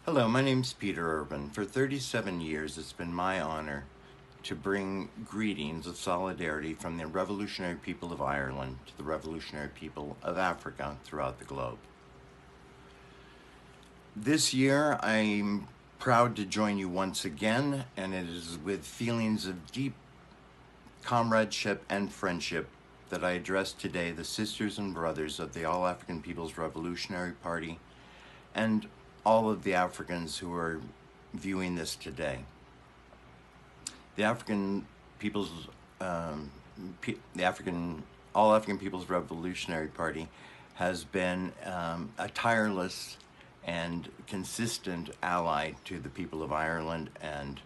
Hello, my name's Peter Urban. For 37 years, it's been my honor to bring greetings of solidarity from the revolutionary people of Ireland to the revolutionary people of Africa throughout the globe. This year, I'm proud to join you once again, and it is with feelings of deep comradeship and friendship that I address today the sisters and brothers of the All-African People's Revolutionary Party and all of the Africans who are viewing this today. The All-African People's Revolutionary Party has been a tireless and consistent ally to the people of Ireland, and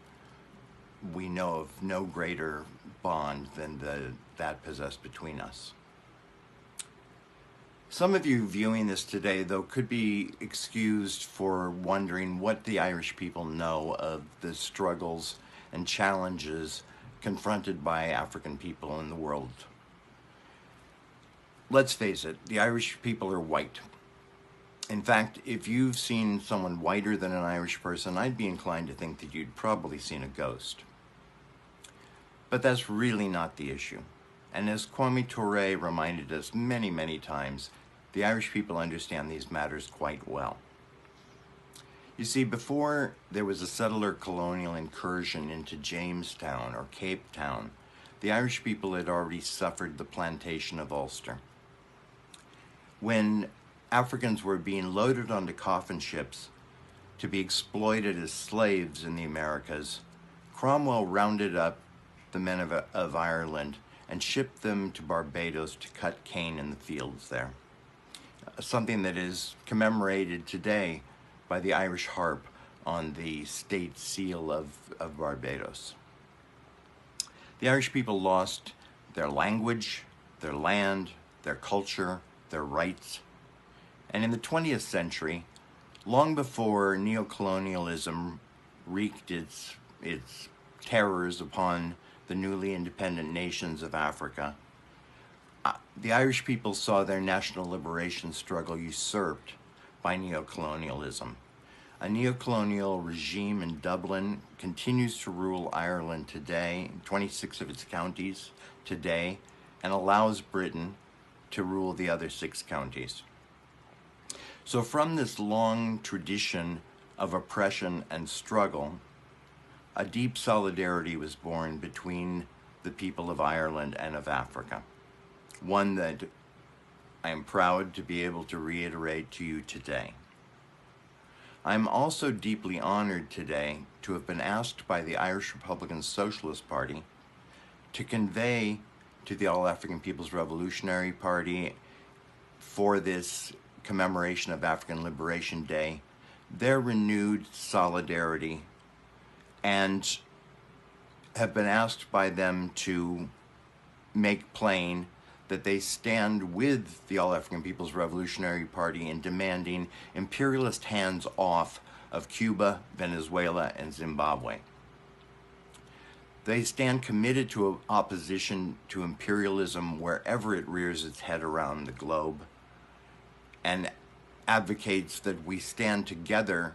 we know of no greater bond than that possessed between us. Some of you viewing this today, though, could be excused for wondering what the Irish people know of the struggles and challenges confronted by African people in the world. Let's face it, the Irish people are white. In fact, if you've seen someone whiter than an Irish person, I'd be inclined to think that you'd probably seen a ghost. But that's really not the issue. And as Kwame Ture reminded us many, many times, the Irish people understand these matters quite well. You see, before there was a settler colonial incursion into Jamestown or Cape Town, the Irish people had already suffered the plantation of Ulster. When Africans were being loaded onto coffin ships to be exploited as slaves in the Americas, Cromwell rounded up the men of Ireland and shipped them to Barbados to cut cane in the fields there. Something that is commemorated today by the Irish harp on the state seal of Barbados. The Irish people lost their language, their land, their culture, their rights. And in the 20th century, long before neocolonialism wreaked its terrors upon the newly independent nations of Africa, the Irish people saw their national liberation struggle usurped by neocolonialism. A neocolonial regime in Dublin continues to rule Ireland today, 26 of its counties today, and allows Britain to rule the other 6 counties. So from this long tradition of oppression and struggle, a deep solidarity was born between the people of Ireland and of Africa. One that I am proud to be able to reiterate to you today. I'm also deeply honored today to have been asked by the Irish Republican Socialist Party to convey to the All African People's Revolutionary Party for this commemoration of African Liberation Day their renewed solidarity, and have been asked by them to make plain that they stand with the All African People's Revolutionary Party in demanding imperialist hands off of Cuba, Venezuela, and Zimbabwe. They stand committed to opposition to imperialism wherever it rears its head around the globe, and advocates that we stand together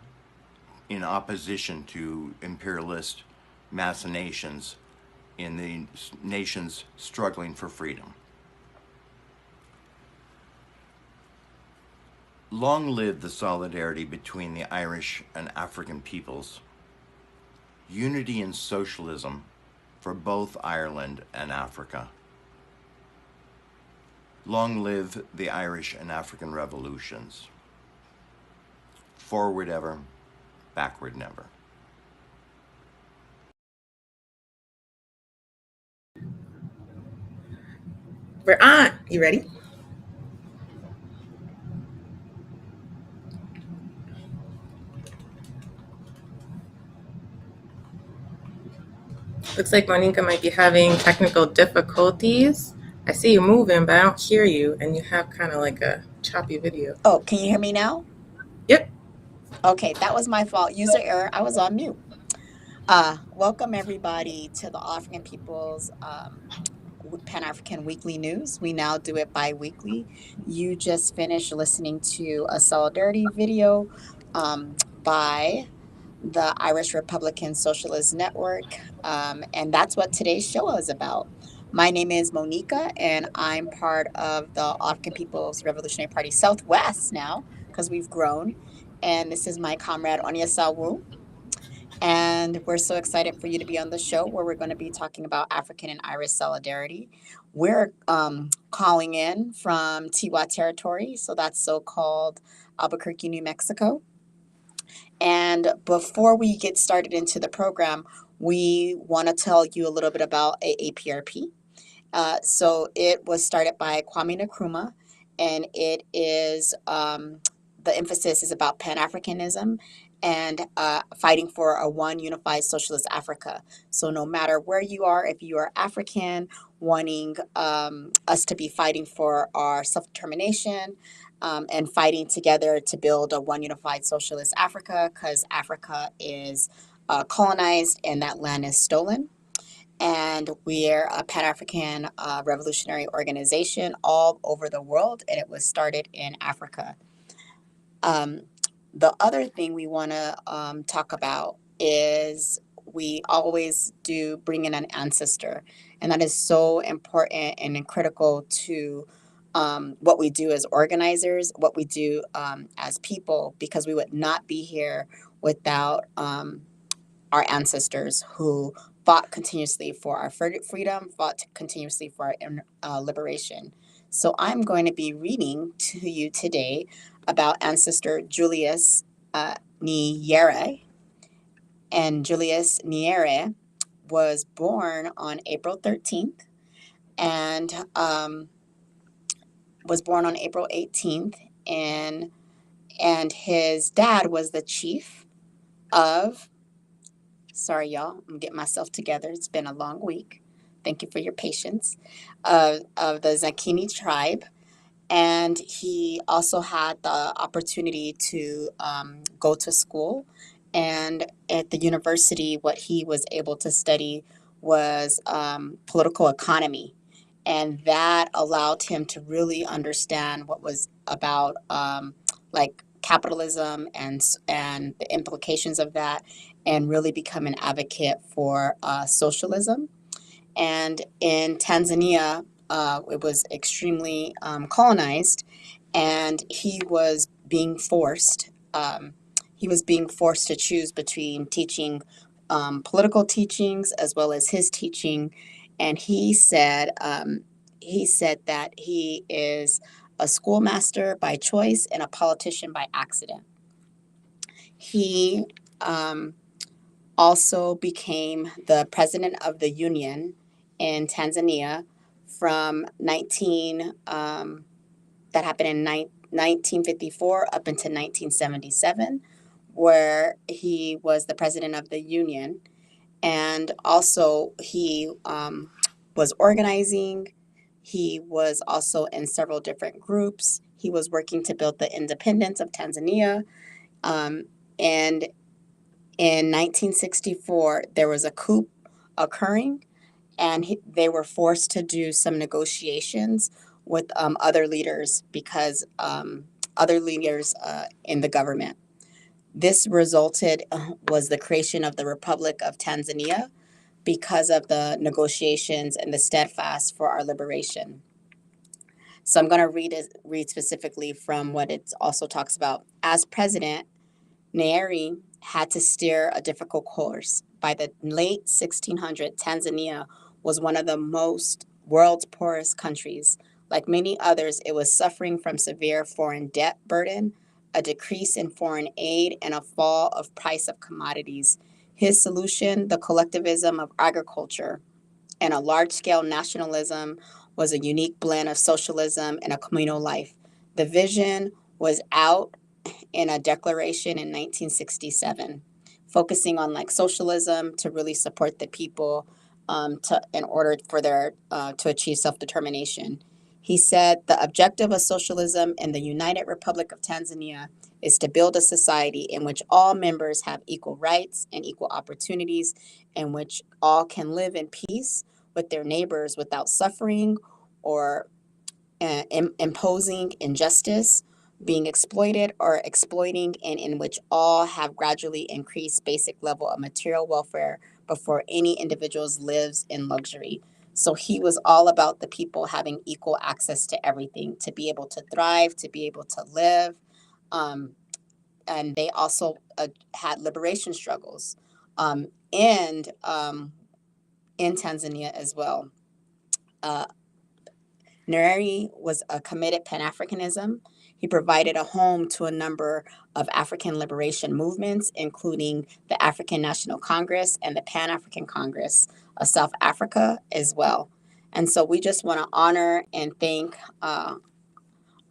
in opposition to imperialist machinations in the nations struggling for freedom. Long live the solidarity between the Irish and African peoples. Unity and socialism for both Ireland and Africa. Long live the Irish and African revolutions. Forward ever, backward never. We're on. You ready? Looks like Monica might be having technical difficulties. I see you moving, but I don't hear you, and you have kind of like a choppy video. Oh, can you hear me now? Yep. Okay, that was my fault. User error. I was on mute. Welcome everybody to the African People's Pan-African Weekly News. We now do it bi-weekly. You just finished listening to a solidarity video by the Irish Republican Socialist Network, and that's what today's show is about. My name is Monica, and I'm part of the African People's Revolutionary Party Southwest now, because we've grown. And this is my comrade, Unia. And we're so excited for you to be on the show where we're going to be talking about African and Irish solidarity. We're calling in from Tiwa territory, so that's so-called Albuquerque, New Mexico. And before we get started into the program, we want to tell you a little bit about AAPRP. So it was started by Kwame Nkrumah, and it is the emphasis is about Pan-Africanism and fighting for a one unified socialist Africa. So no matter where you are, if you are African, wanting us to be fighting for our self-determination, and fighting together to build a one unified socialist Africa, because Africa is colonized and that land is stolen. And we're a Pan-African revolutionary organization all over the world, and it was started in Africa. The other thing we want to talk about is we always do bring in an ancestor, and that is so important and critical to what we do as organizers, what we do as people, because we would not be here without our ancestors who fought continuously for our freedom, fought continuously for our liberation. So I'm going to be reading to you today about ancestor Julius Nyerere. And Julius Nyerere was born on April 13th and was born on April 18th. And his dad was the chief of, sorry, y'all, I'm getting myself together. It's been a long week. Thank you for your patience, of the Zakini tribe. And he also had the opportunity to go to school. And at the university, what he was able to study was political economy. And that allowed him to really understand what was about like capitalism and the implications of that, and really become an advocate for socialism. And in Tanzania, it was extremely colonized, and he was being forced. To choose between teaching political teachings as well as his teaching, and he said that he is a schoolmaster by choice and a politician by accident. He also became the president of the union in Tanzania from 19 that happened in 1954 up until 1977, where he was the president of the Union. And also, he was organizing. He was also in several different groups. He was working to build the independence of Tanzania. And in 1964, there was a coup occurring, and they were forced to do some negotiations with other leaders because other leaders in the government. This resulted was the creation of the Republic of Tanzania because of the negotiations and the steadfast for our liberation. So I'm going to read specifically from what it also talks about. As president, Nyerere had to steer a difficult course. By the late 1600s, Tanzania was one of the world's poorest countries. Like many others, it was suffering from severe foreign debt burden, a decrease in foreign aid, and a fall of price of commodities. His solution, the collectivism of agriculture and a large-scale nationalism, was a unique blend of socialism and a communal life. The vision was out in a declaration in 1967, focusing on like socialism to really support the people in order for their to achieve self-determination. He said the objective of socialism in the United Republic of Tanzania is to build a society in which all members have equal rights and equal opportunities, in which all can live in peace with their neighbors without suffering or imposing injustice, being exploited or exploiting, and in which all have gradually increased basic level of material welfare before any individuals lives in luxury. So he was all about the people having equal access to everything, to be able to thrive, to be able to live. And they also had liberation struggles and in Tanzania as well. Nyerere was a committed Pan-Africanism. He provided a home to a number of African liberation movements, including the African National Congress and the Pan-African Congress of South Africa as well. And so we just want to honor and thank our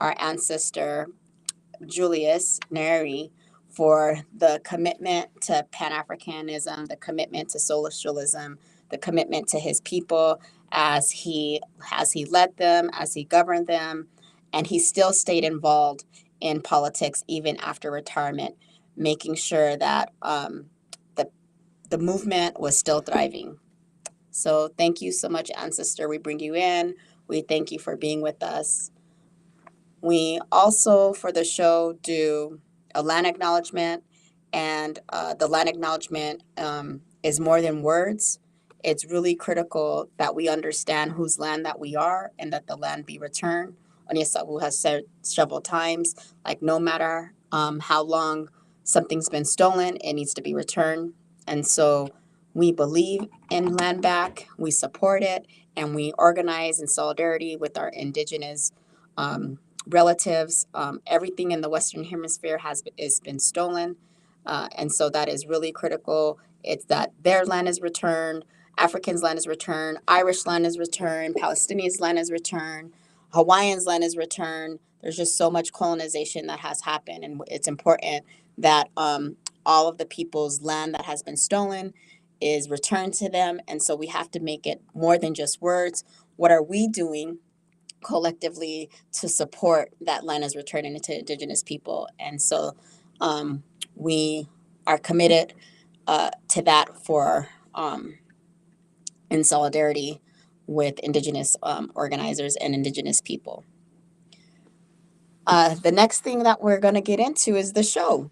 ancestor, Julius Nyerere, for the commitment to Pan-Africanism, the commitment to socialism, the commitment to his people as he led them, as he governed them, and he still stayed involved in politics even after retirement, making sure that the movement was still thriving. So thank you so much, ancestor. We bring you in. We thank you for being with us. We also, for the show, do a land acknowledgement, and the land acknowledgement is more than words. It's really critical that we understand whose land that we are and that the land be returned. Onyesawu has said several times, like no matter how long something's been stolen, it needs to be returned. And so we believe in land back, we support it, and we organize in solidarity with our indigenous relatives. Everything in the Western Hemisphere has been stolen. And so that is really critical. It's that their land is returned, Africans' land is returned, Irish land is returned, Palestinians' land is returned, Hawaiians' land is returned. There's just so much colonization that has happened. And it's important that all of the people's land that has been stolen is returned to them. And so we have to make it more than just words. What are we doing collectively to support that land is returning to indigenous people? And so we are committed to that for in solidarity with indigenous organizers and indigenous people. The next thing that we're going to get into is the show.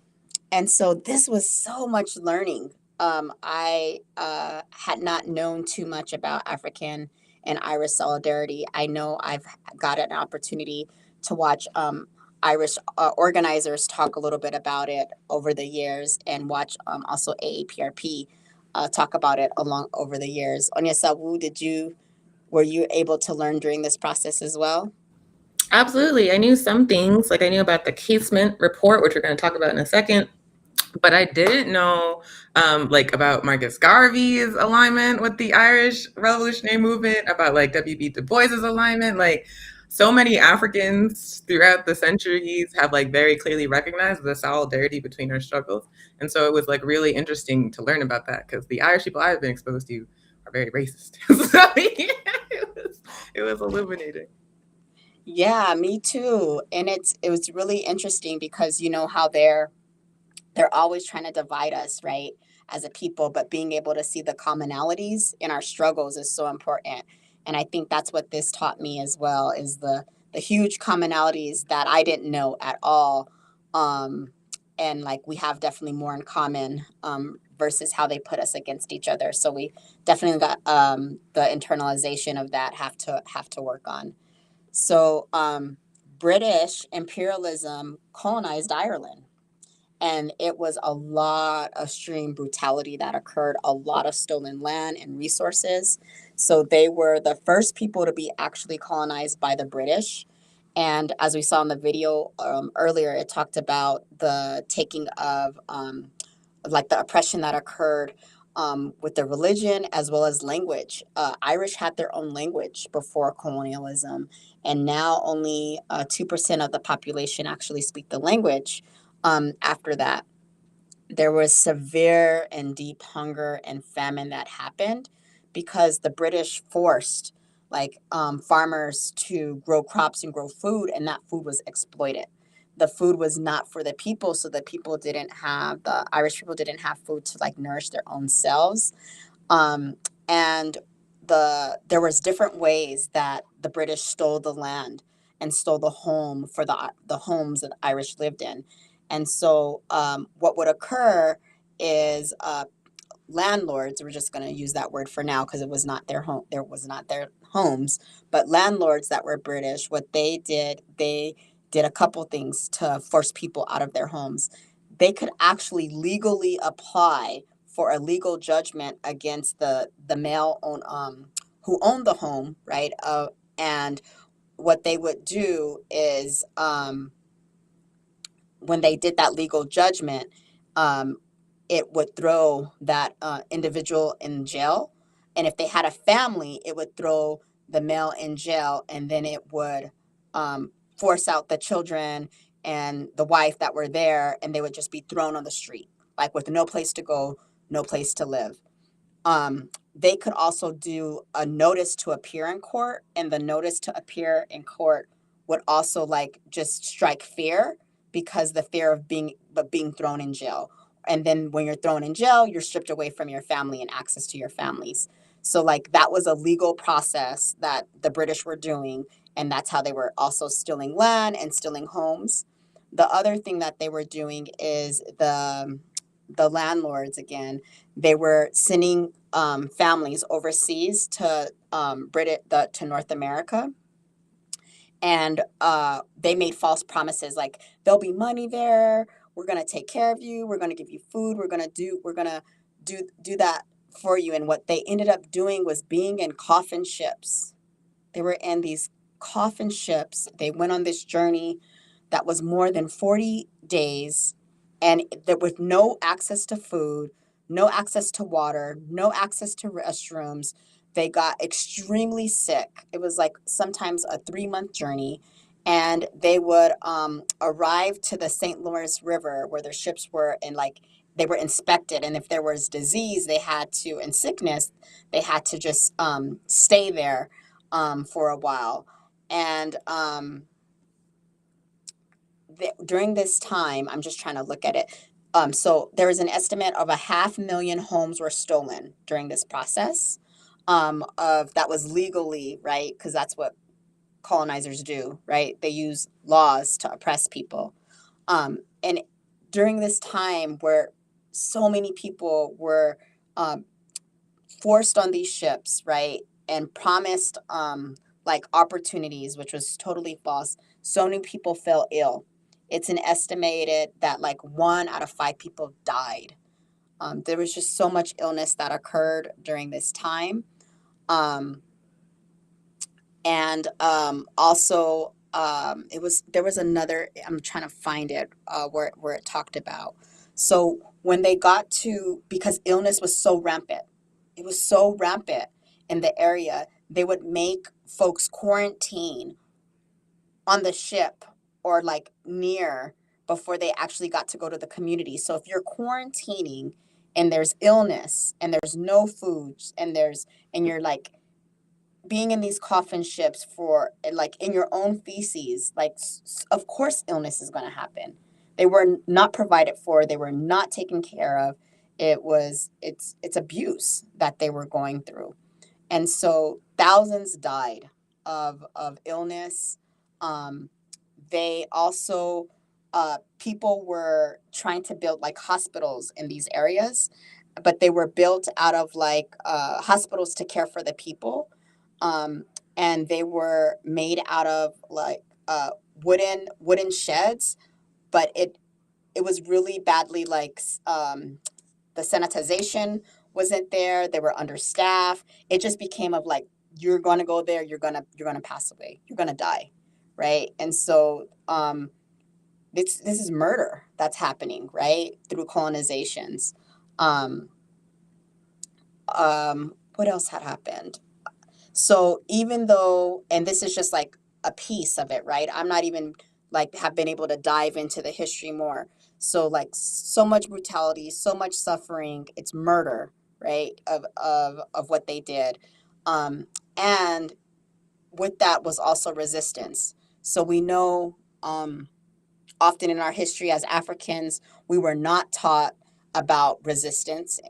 And so this was so much learning. I had not known too much about African and Irish solidarity. I know I've got an opportunity to watch Irish organizers talk a little bit about it over the years, and watch also AAPRP talk about it over the years. Onyesawu, were you able to learn during this process as well? Absolutely. I knew some things, like I knew about the casement report, which we're going to talk about in a second. But I didn't know like about Marcus Garvey's alignment with the Irish Revolutionary Movement, about like W.B. Du Bois's alignment. Like so many Africans throughout the centuries have like very clearly recognized the solidarity between our struggles. And so it was like really interesting to learn about that because the Irish people I've been exposed to are very racist. So yeah, it was illuminating. Yeah, me too. And it was really interesting because you know how they're always trying to divide us, right, as a people, but being able to see the commonalities in our struggles is so important. And I think that's what this taught me as well is the huge commonalities that I didn't know at all. Um, and like we have definitely more in common versus how they put us against each other. So we definitely got the internalization of that have to work on. So British imperialism colonized Ireland. And it was a lot of extreme brutality that occurred, a lot of stolen land and resources. So they were the first people to be actually colonized by the British. And as we saw in the video earlier, it talked about the taking of like the oppression that occurred with the religion as well as language. Irish had their own language before colonialism, and now only 2% of the population actually speak the language. After that, there was severe and deep hunger and famine that happened because the British forced like farmers to grow crops and grow food, and that food was exploited. The food was not for the people, so the Irish people didn't have food to like nourish their own selves. Um, and there was different ways that the British stole the land and stole the home for the homes that the Irish lived in. And so what would occur is landlords, we're just going to use that word for now because it was not their home, there was not their homes, but landlords that were British, what they did a couple things to force people out of their homes. They could actually legally apply for a legal judgment against the male who owned the home, right? And what they would do is when they did that legal judgment, um, it would throw that individual in jail. And if they had a family, it would throw the male in jail, and then it would force out the children and the wife that were there, and they would just be thrown on the street, like with no place to go, no place to live. They could also do a notice to appear in court, and the notice to appear in court would also like just strike fear because the fear of being thrown in jail. And then when you're thrown in jail, you're stripped away from your family and access to your families. So like that was a legal process that the British were doing, and that's how they were also stealing land and stealing homes. The other thing that they were doing is the landlords again, they were sending families overseas to to North America, and they made false promises like there'll be money there, we're gonna take care of you, we're gonna give you food, we're gonna do that for you. And what they ended up doing was being in coffin ships. They were in these coffin ships. They went on this journey that was more than 40 days, and there was no access to food, no access to water, no access to restrooms. They got extremely sick. It was like sometimes a 3-month journey. And they would arrive to the St. Lawrence River where their ships were, and like they were inspected. And if there was disease, and sickness, they had to just stay there for a while. And during this time, I'm just trying to look at it. So there was an estimate of 500,000 homes were stolen during this process. Of that was legally, right? Because that's what colonizers do, right? They use laws to oppress people. And during this time, where so many people were um, forced on these ships, right, and promised like opportunities, which was totally false. So many people fell ill. It's an estimated that like 1 out of 5 people died. There was just so much illness that occurred during this time. Um, and also, there was another. I'm trying to find it where it talked about. So when they got to, because illness was so rampant, it was so rampant in the area, they would make folks quarantine on the ship or like near before they actually got to go to the community. So if you're quarantining and there's illness and there's no foods and you're like being in these coffin ships for like in your own feces, like of course illness is going to happen. They were not provided for, they were not taken care of. It's abuse that they were going through. And so thousands died of illness. Um, they also people were trying to build like hospitals in these areas, but they were built out of like hospitals to care for the people, um, and they were made out of like wooden sheds, but it was really badly like the sanitization wasn't there. They were understaffed. It just became of like, you're going to go there, you're going to pass away, you're going to die, right? And so this is murder that's happening, right, through colonizations. um what else had happened? So even though, and this is just like a piece of it, right? I'm not even like have been able to dive into the history more. So like so much brutality, so much suffering, it's murder, right? Of what they did. And with that was also resistance. So we know often in our history as Africans, we were not taught about resistance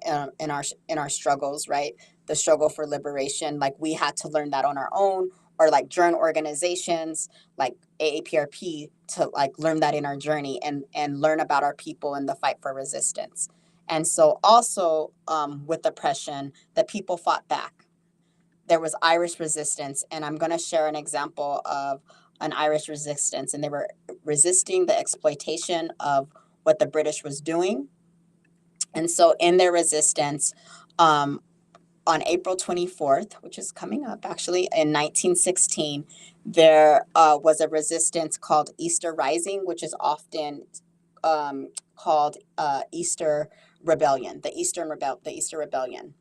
in our struggles, right? The struggle for liberation, like we had to learn that on our own, or like join organizations like AAPRP to like learn that in our journey and learn about our people and the fight for resistance. And so also with oppression, the people fought back. There was Irish resistance, and I'm going to share an example of an Irish resistance, and they were resisting the exploitation of what the British was doing. And so in their resistance, on April 24th, which is coming up actually, in 1916, there was a resistance called Easter Rising, which is often called Easter Rebellion, the Easter Rebellion.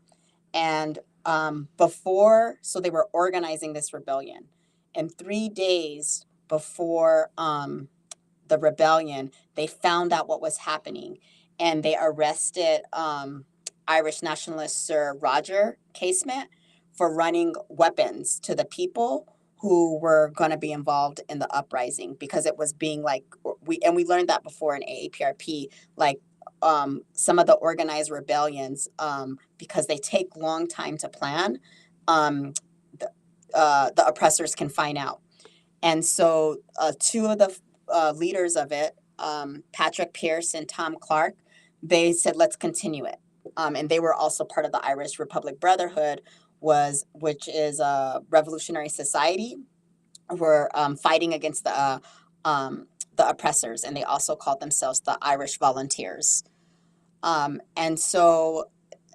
And so they were organizing this rebellion. And 3 days before the rebellion, they found out what was happening, and they arrested Irish nationalist Sir Roger Casement for running weapons to the people who were going to be involved in the uprising, because it was being like we learned that before in AAPRP, like some of the organized rebellions, because they take long time to plan, um, the oppressors can find out. And so two of the leaders of it, Patrick Pearse and Tom Clark, they said, let's continue it. And they were also part of the Irish Republic Brotherhood, which is a revolutionary society, were fighting against the oppressors, and they also called themselves the Irish Volunteers. And so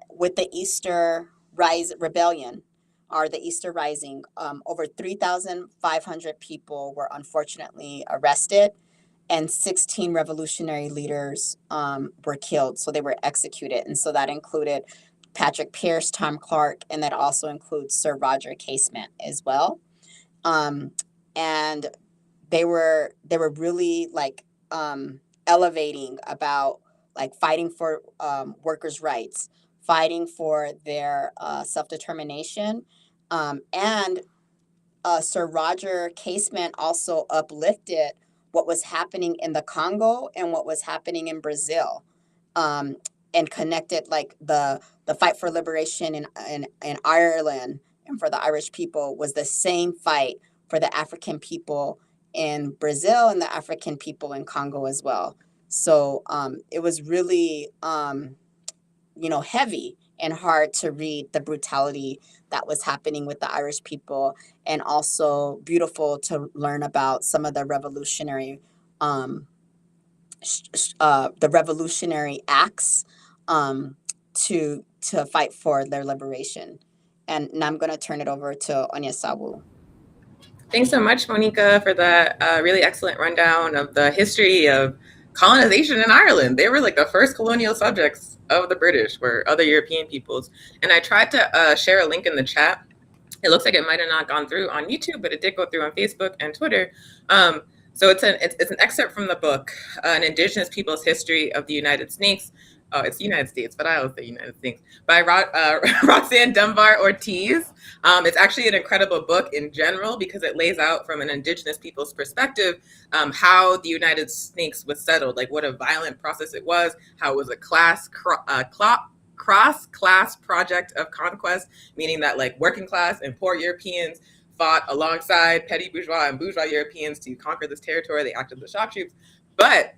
with the Easter Rebellion, or the Easter Rising, over 3,500 people were unfortunately arrested, and 16 revolutionary leaders were killed. So they were executed. And so that included Patrick Pearse, Tom Clark, and that also includes Sir Roger Casement as well. And they were really like elevating about like fighting for workers' rights, fighting for their self-determination. And Sir Roger Casement also uplifted what was happening in the Congo and what was happening in Brazil, and connected like the fight for liberation in Ireland and for the Irish people was the same fight for the African people in Brazil and the African people in Congo as well. So it was really heavy and hard to read the brutality that was happening with the Irish people, and also beautiful to learn about some of the revolutionary acts to fight for their liberation. And now I'm going to turn it over to Onya Sawu. Thanks so much, Monica, for that really excellent rundown of the history of colonization in Ireland. They were like the first colonial subjects of the British, were other European peoples. And I tried to share a link in the chat. It looks like it might have not gone through on YouTube, but it did go through on Facebook and Twitter. So it's an excerpt from the book, An Indigenous People's History of the United States. It's the United States, but I always say United States, by Roxanne Dunbar Ortiz. It's actually an incredible book in general because it lays out from an Indigenous people's perspective how the United States was settled, like what a violent process it was, how it was a cross-class project of conquest, meaning that like working class and poor Europeans fought alongside petty bourgeois and bourgeois Europeans to conquer this territory. They acted as shock troops. But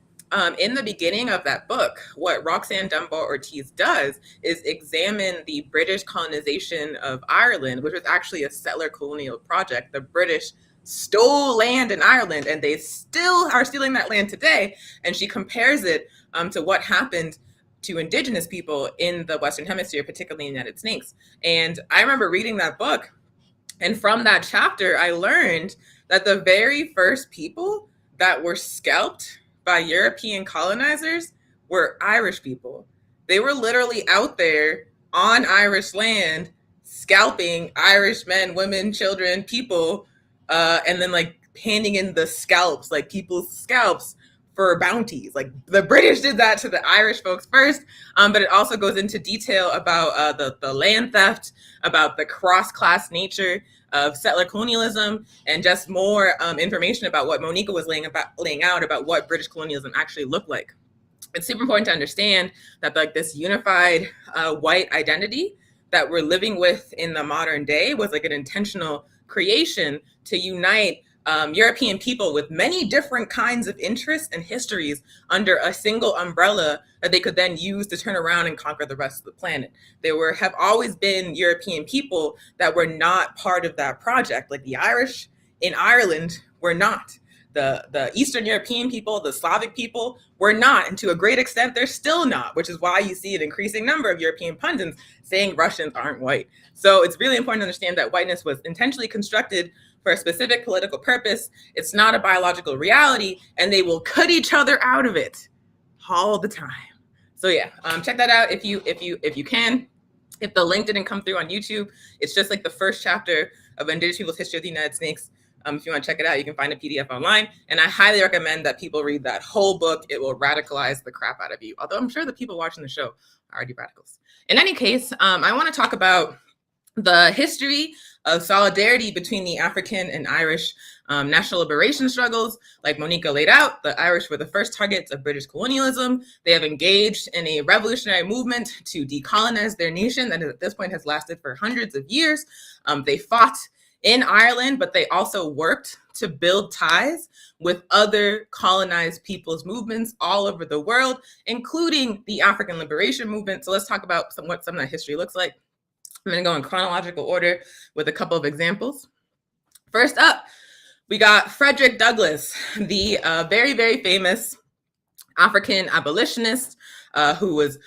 in the beginning of that book, what Roxanne Dunbar Ortiz does is examine the British colonization of Ireland, which was actually a settler colonial project. The British stole land in Ireland, and they still are stealing that land today. And she compares it to what happened to indigenous people in the Western Hemisphere, particularly in the United States. And I remember reading that book, and from that chapter, I learned that the very first people that were scalped by European colonizers were Irish people. They were literally out there on Irish land, scalping Irish men, women, children, people, and then like handing in the scalps, like people's scalps, for bounties. Like the British did that to the Irish folks first, but it also goes into detail about the land theft, about the cross-class nature of settler colonialism, and just more information about what Monica was laying out about what British colonialism actually looked like. It's super important to understand that like this unified white identity that we're living with in the modern day was like an intentional creation to unite European people with many different kinds of interests and histories under a single umbrella that they could then use to turn around and conquer the rest of the planet. There have always been European people that were not part of that project, like the Irish in Ireland were not. The Eastern European people, the Slavic people were not, and to a great extent, they're still not, which is why you see an increasing number of European pundits saying Russians aren't white. So it's really important to understand that whiteness was intentionally constructed for a specific political purpose. It's not a biological reality, and they will cut each other out of it all the time. So yeah, check that out if you can. If the link didn't come through on YouTube, it's just like the first chapter of Indigenous People's History of the United States. If you want to check it out, you can find a PDF online. And I highly recommend that people read that whole book. It will radicalize the crap out of you. Although I'm sure the people watching the show are already radicals. In any case, I want to talk about the history of solidarity between the African and Irish national liberation struggles. Like Monica laid out, the Irish were the first targets of British colonialism. They have engaged in a revolutionary movement to decolonize their nation that at this point has lasted for hundreds of years. They fought in Ireland, but they also worked to build ties with other colonized peoples' movements all over the world, including the African liberation movement. So let's talk about what some of that history looks like. I'm going to go in chronological order with a couple of examples. First up, we got Frederick Douglass, the very, very famous African abolitionist who was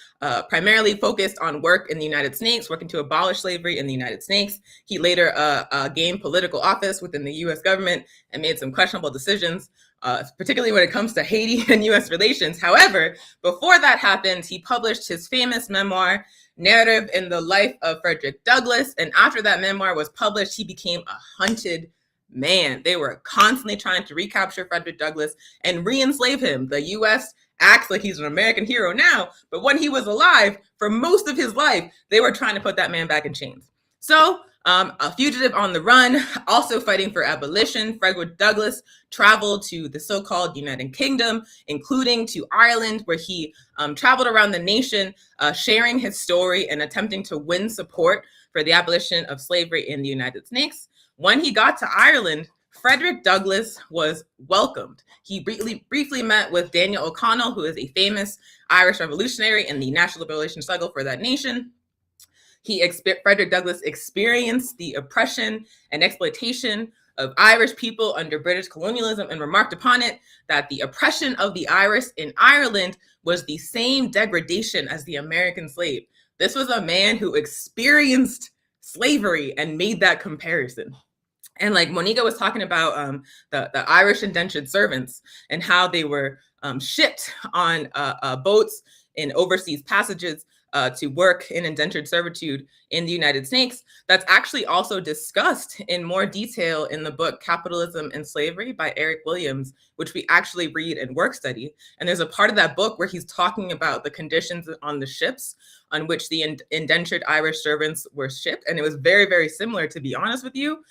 primarily focused on work in the United States, working to abolish slavery in the United States. He later gained political office within the U.S. government and made some questionable decisions, particularly when it comes to Haiti and U.S. relations. However, before that happened, he published his famous memoir, Narrative in the Life of Frederick Douglass. And after that memoir was published, he became a hunted man. They were constantly trying to recapture Frederick Douglass and re-enslave him. The U.S. acts like he's an American hero now, but when he was alive, for most of his life, they were trying to put that man back in chains. So, a fugitive on the run, also fighting for abolition, Frederick Douglass traveled to the so-called United Kingdom, including to Ireland, where he traveled around the nation, sharing his story and attempting to win support for the abolition of slavery in the United States. When he got to Ireland, Frederick Douglass was welcomed. He briefly met with Daniel O'Connell, who is a famous Irish revolutionary in the national liberation struggle for that nation. Frederick Douglass experienced the oppression and exploitation of Irish people under British colonialism and remarked upon it that the oppression of the Irish in Ireland was the same degradation as the American slave. This was a man who experienced slavery and made that comparison. And like Monica was talking about the Irish indentured servants and how they were shipped on boats in overseas passages to work in indentured servitude in the United States. That's actually also discussed in more detail in the book Capitalism and Slavery by Eric Williams, which we actually read and work study. And there's a part of that book where he's talking about the conditions on the ships on which the indentured Irish servants were shipped. And it was very, very similar, to be honest with you,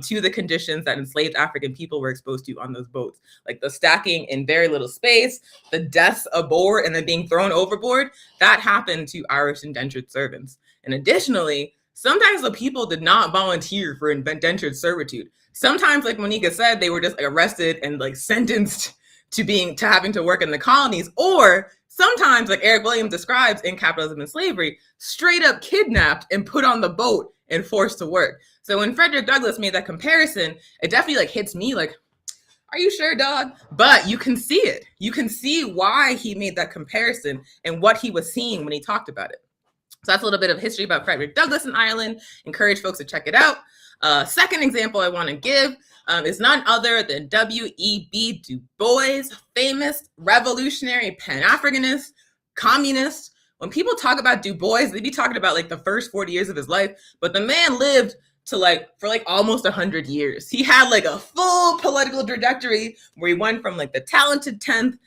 to the conditions that enslaved African people were exposed to on those boats. Like the stacking in very little space, the deaths aboard and then being thrown overboard, that happened to Irish indentured servants. And additionally, sometimes the people did not volunteer for indentured servitude. Sometimes, like Monica said, they were just arrested and like sentenced to having to work in the colonies, or sometimes, like Eric Williams describes in Capitalism and Slavery, straight up kidnapped and put on the boat and forced to work. So when Frederick Douglass made that comparison, it definitely like hits me like, are you sure, dog? But you can see it. You can see why he made that comparison and what he was seeing when he talked about it. So that's a little bit of history about Frederick Douglass in Ireland. Encourage folks to check it out. Second example I want to give is none other than W.E.B. Du Bois, famous revolutionary Pan-Africanist, communist. When people talk about Du Bois, they be talking about like the first 40 years of his life, but the man lived for almost 100 years. He had like a full political trajectory where he went from like the talented 10th,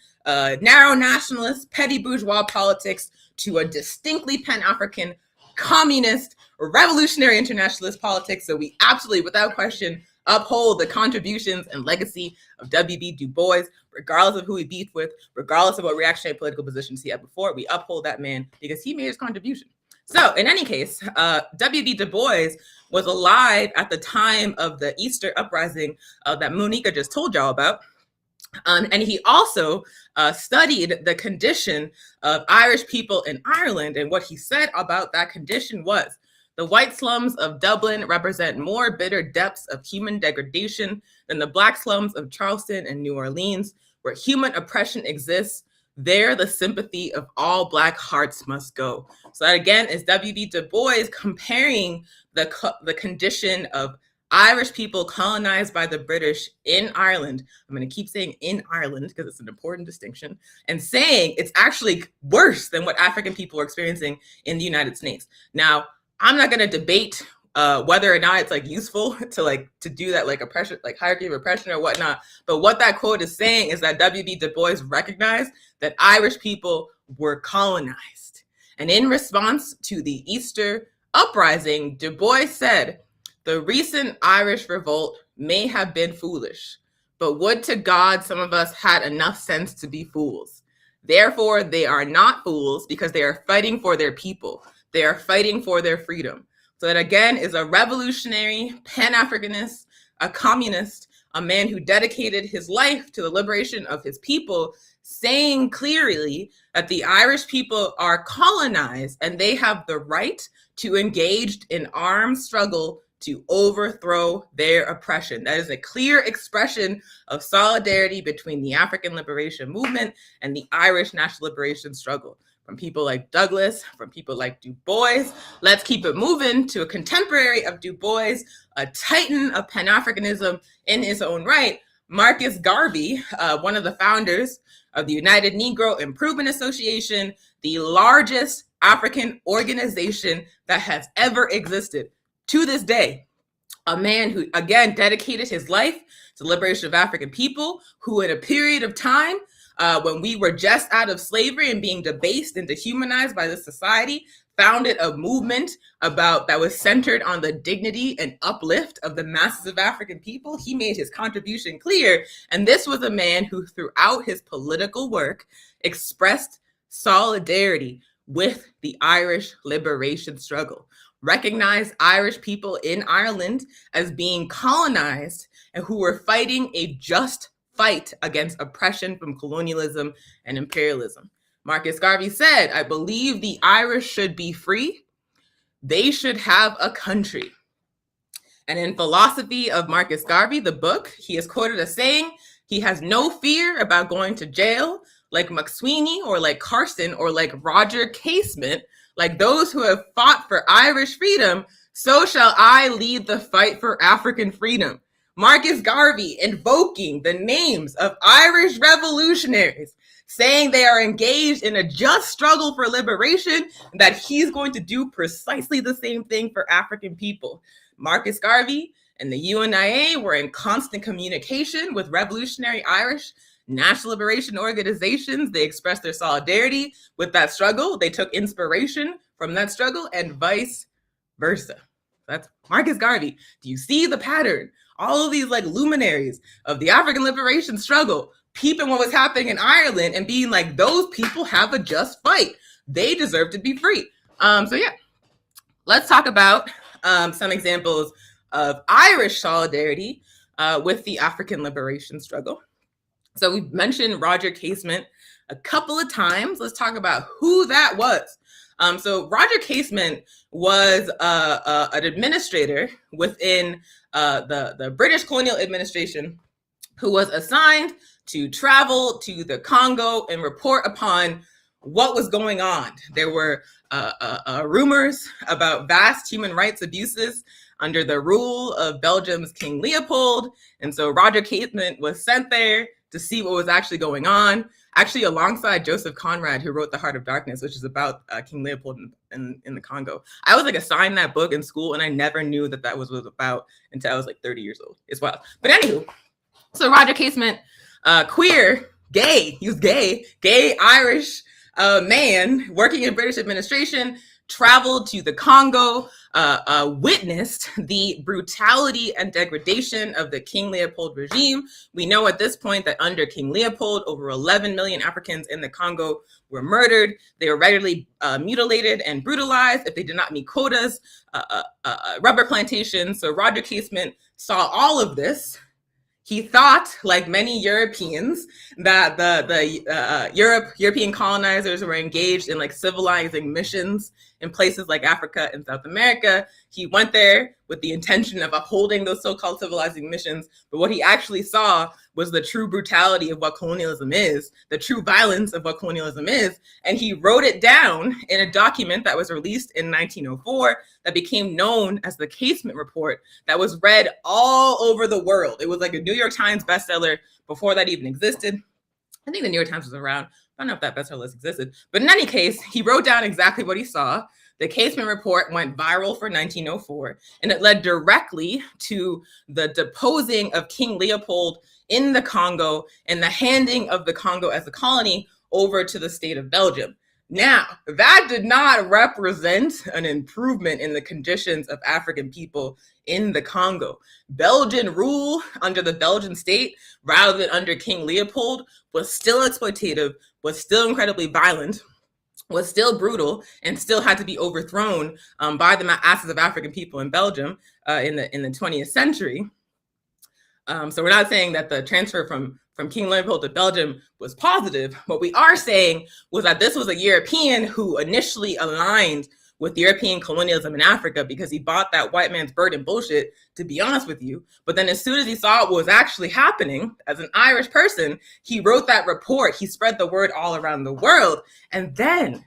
narrow nationalist, petty bourgeois politics to a distinctly Pan-African communist, revolutionary internationalist politics. So we absolutely, without question, uphold the contributions and legacy of W.B. Du Bois, regardless of who he beefed with, regardless of what reactionary political positions he had before. We uphold that man because he made his contribution. So in any case, W.B. Du Bois was alive at the time of the Easter uprising that Monica just told y'all about. And he also studied the condition of Irish people in Ireland. And what he said about that condition was, the white slums of Dublin represent more bitter depths of human degradation than the black slums of Charleston and New Orleans, where human oppression exists. There, the sympathy of all Black hearts must go. So that again is W.B. Du Bois comparing the condition of Irish people colonized by the British in Ireland. I'm going to keep saying in Ireland because it's an important distinction, and saying it's actually worse than what African people are experiencing in the United States. Now, I'm not going to debate whether or not it's like useful to do that like oppression, like hierarchy of oppression or whatnot. But what that quote is saying is that W.B. Du Bois recognized that Irish people were colonized. And in response to the Easter uprising, Du Bois said, the recent Irish revolt may have been foolish, but would to God some of us had enough sense to be fools. Therefore, they are not fools because they are fighting for their people. They are fighting for their freedom. So that again is a revolutionary, Pan-Africanist, a communist, a man who dedicated his life to the liberation of his people, saying clearly that the Irish people are colonized and they have the right to engage in armed struggle to overthrow their oppression. That is a clear expression of solidarity between the African liberation movement and the Irish national liberation struggle. From people like Douglass, from people like Du Bois. Let's keep it moving to a contemporary of Du Bois, a titan of Pan-Africanism in his own right, Marcus Garvey, one of the founders of the United Negro Improvement Association, the largest African organization that has ever existed to this day. A man who, again, dedicated his life to the liberation of African people, who in a period of time when we were just out of slavery and being debased and dehumanized by this society, founded a movement that was centered on the dignity and uplift of the masses of African people. He made his contribution clear. And this was a man who, throughout his political work, expressed solidarity with the Irish liberation struggle, recognized Irish people in Ireland as being colonized and who were fighting a just fight against oppression from colonialism and imperialism. Marcus Garvey said, I believe the Irish should be free. They should have a country. And in Philosophy of Marcus Garvey, the book, he is quoted as saying, he has no fear about going to jail like McSweeney or like Carson or like Roger Casement, like those who have fought for Irish freedom, So shall I lead the fight for African freedom. Marcus Garvey invoking the names of Irish revolutionaries, saying they are engaged in a just struggle for liberation, and that he's going to do precisely the same thing for African people. Marcus Garvey and the Unia were in constant communication with revolutionary Irish national liberation organizations. They expressed their solidarity with that struggle. They took inspiration from that struggle, and vice versa. That's Marcus Garvey. Do you see the pattern? All of these like luminaries of the African liberation struggle, peeping what was happening in Ireland and being like, those people have a just fight. They deserve to be free. So yeah, let's talk about some examples of Irish solidarity with the African liberation struggle. So we've mentioned Roger Casement a couple of times. Let's talk about who that was. So Roger Casement was an administrator within the British colonial administration who was assigned to travel to the Congo and report upon what was going on. There were rumors about vast human rights abuses under the rule of Belgium's King Leopold. And so Roger Casement was sent there to see what was actually going on, actually alongside Joseph Conrad, who wrote The Heart of Darkness, which is about King Leopold in the Congo. I was like assigned that book in school, and I never knew that that was what it was about until I was like 30 years old. It's wild. But anywho, so Roger Casement, queer, gay, he was gay Irish man working in British administration, traveled to the Congo, witnessed the brutality and degradation of the King Leopold regime. We know at this point that under King Leopold, over 11 million Africans in the Congo were murdered. They were regularly mutilated and brutalized if they did not meet quotas, rubber plantations. So Roger Casement saw all of this. He thought, like many Europeans, that the European colonizers were engaged in like civilizing missions in places like Africa and South America. He went there with the intention of upholding those so-called civilizing missions. But what he actually saw was the true brutality of what colonialism is, the true violence of what colonialism is. And he wrote it down in a document that was released in 1904 that became known as the Casement Report, that was read all over the world. It was like a New York Times bestseller before that even existed. I think the New York Times was around. I don't know if that bestseller list existed. But in any case, he wrote down exactly what he saw. The Casement Report went viral for 1904, and it led directly to the deposing of King Leopold in the Congo and the handing of the Congo as a colony over to the state of Belgium. Now, that did not represent an improvement in the conditions of African people in the Congo. Belgian rule under the Belgian state, rather than under King Leopold, was still exploitative, was still incredibly violent, was still brutal, and still had to be overthrown by the masses of African people in Belgium in the 20th century. So we're not saying that the transfer from King Leopold to Belgium was positive. What we are saying was that this was a European who initially aligned with European colonialism in Africa because he bought that white man's burden bullshit, to be honest with you. But then as soon as he saw what was actually happening, as an Irish person, he wrote that report. He spread the word all around the world. And then,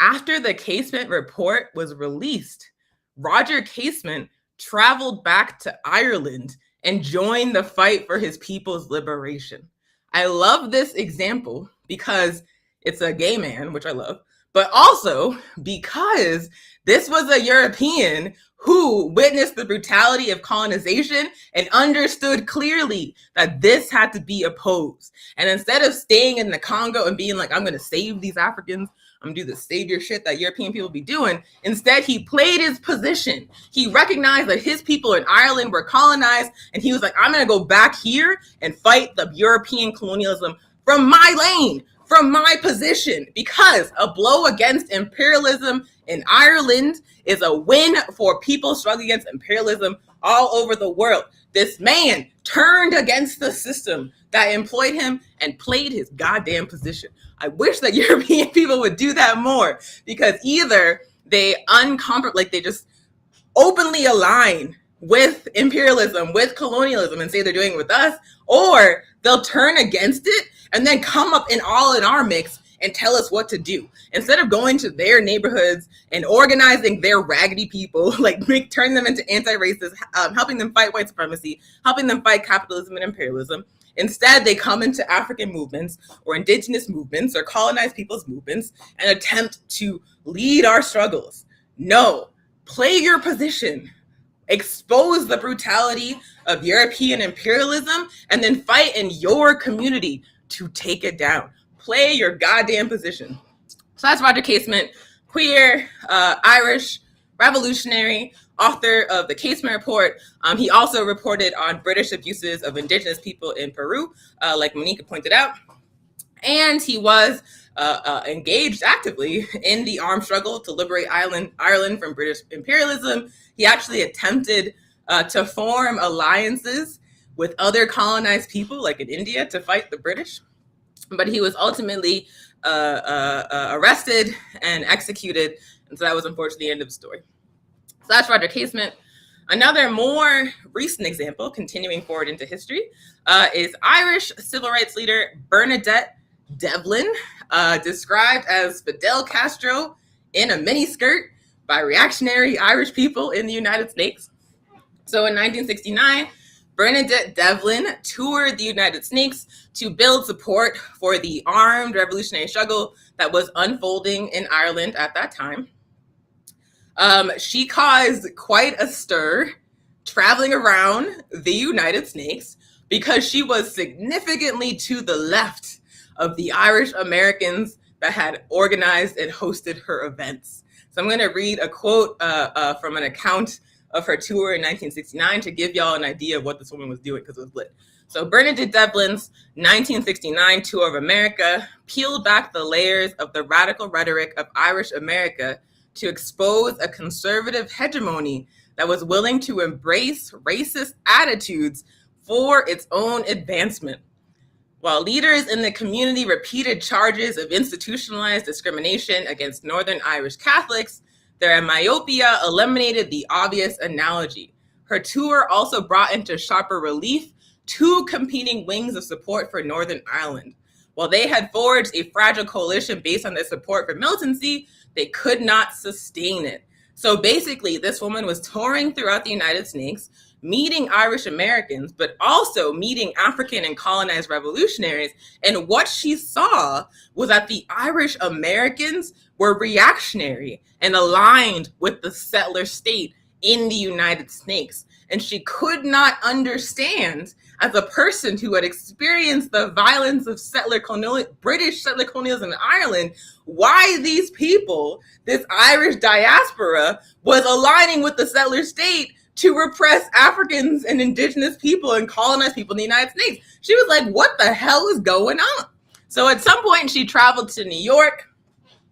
after the Casement Report was released, Roger Casement traveled back to Ireland and joined the fight for his people's liberation. I love this example because it's a gay man, which I love, but also because this was a European who witnessed the brutality of colonization and understood clearly that this had to be opposed. And instead of staying in the Congo and being like, I'm going to save these Africans, I'm going to do the savior shit that European people be doing, instead he played his position. He recognized that his people in Ireland were colonized, and he was like, I'm going to go back here and fight the European colonialism from my lane, from my position, because a blow against imperialism in Ireland is a win for people struggling against imperialism all over the world. This man turned against the system that employed him and played his goddamn position. I wish that European people would do that more, because either they they just openly align with imperialism, with colonialism, and say they're doing it with us, or they'll turn against it and then come up in our mix and tell us what to do. Instead of going to their neighborhoods and organizing their raggedy people, like turn them into anti-racists, helping them fight white supremacy, helping them fight capitalism and imperialism. Instead, they come into African movements or indigenous movements or colonized people's movements and attempt to lead our struggles. No, play your position. Expose the brutality of European imperialism and then fight in your community to take it down. Play your goddamn position. So that's Roger Casement, queer, Irish, revolutionary, author of the Casement Report. He also reported on British abuses of indigenous people in Peru, like Monica pointed out. And he was engaged actively in the armed struggle to liberate Ireland from British imperialism. He actually attempted to form alliances with other colonized people, like in India, to fight the British. But he was ultimately arrested and executed. And so that was unfortunately the end of the story. So that's Roger Casement. Another more recent example, continuing forward into history, is Irish civil rights leader Bernadette Devlin, described as Fidel Castro in a miniskirt by reactionary Irish people in the United States. So in 1969, Bernadette Devlin toured the United States to build support for the armed revolutionary struggle that was unfolding in Ireland at that time. She caused quite a stir traveling around the United States because she was significantly to the left of the Irish Americans that had organized and hosted her events. So I'm going to read a quote from an account of her tour in 1969 to give y'all an idea of what this woman was doing, because it was lit. So Bernadette Devlin's 1969 tour of America peeled back the layers of the radical rhetoric of Irish America to expose a conservative hegemony that was willing to embrace racist attitudes for its own advancement. While leaders in the community repeated charges of institutionalized discrimination against Northern Irish Catholics, their myopia eliminated the obvious analogy. Her tour also brought into sharper relief two competing wings of support for Northern Ireland. While they had forged a fragile coalition based on their support for militancy, they could not sustain it. So basically, this woman was touring throughout the United States, meeting Irish Americans, but also meeting African and colonized revolutionaries. And what she saw was that the Irish Americans were reactionary and aligned with the settler state in the United States. And she could not understand, as a person who had experienced the violence of British settler colonialism in Ireland, why these people, this Irish diaspora, was aligning with the settler state to repress Africans and indigenous people and colonized people in the United States. She was like, what the hell is going on? So at some point she traveled to New York.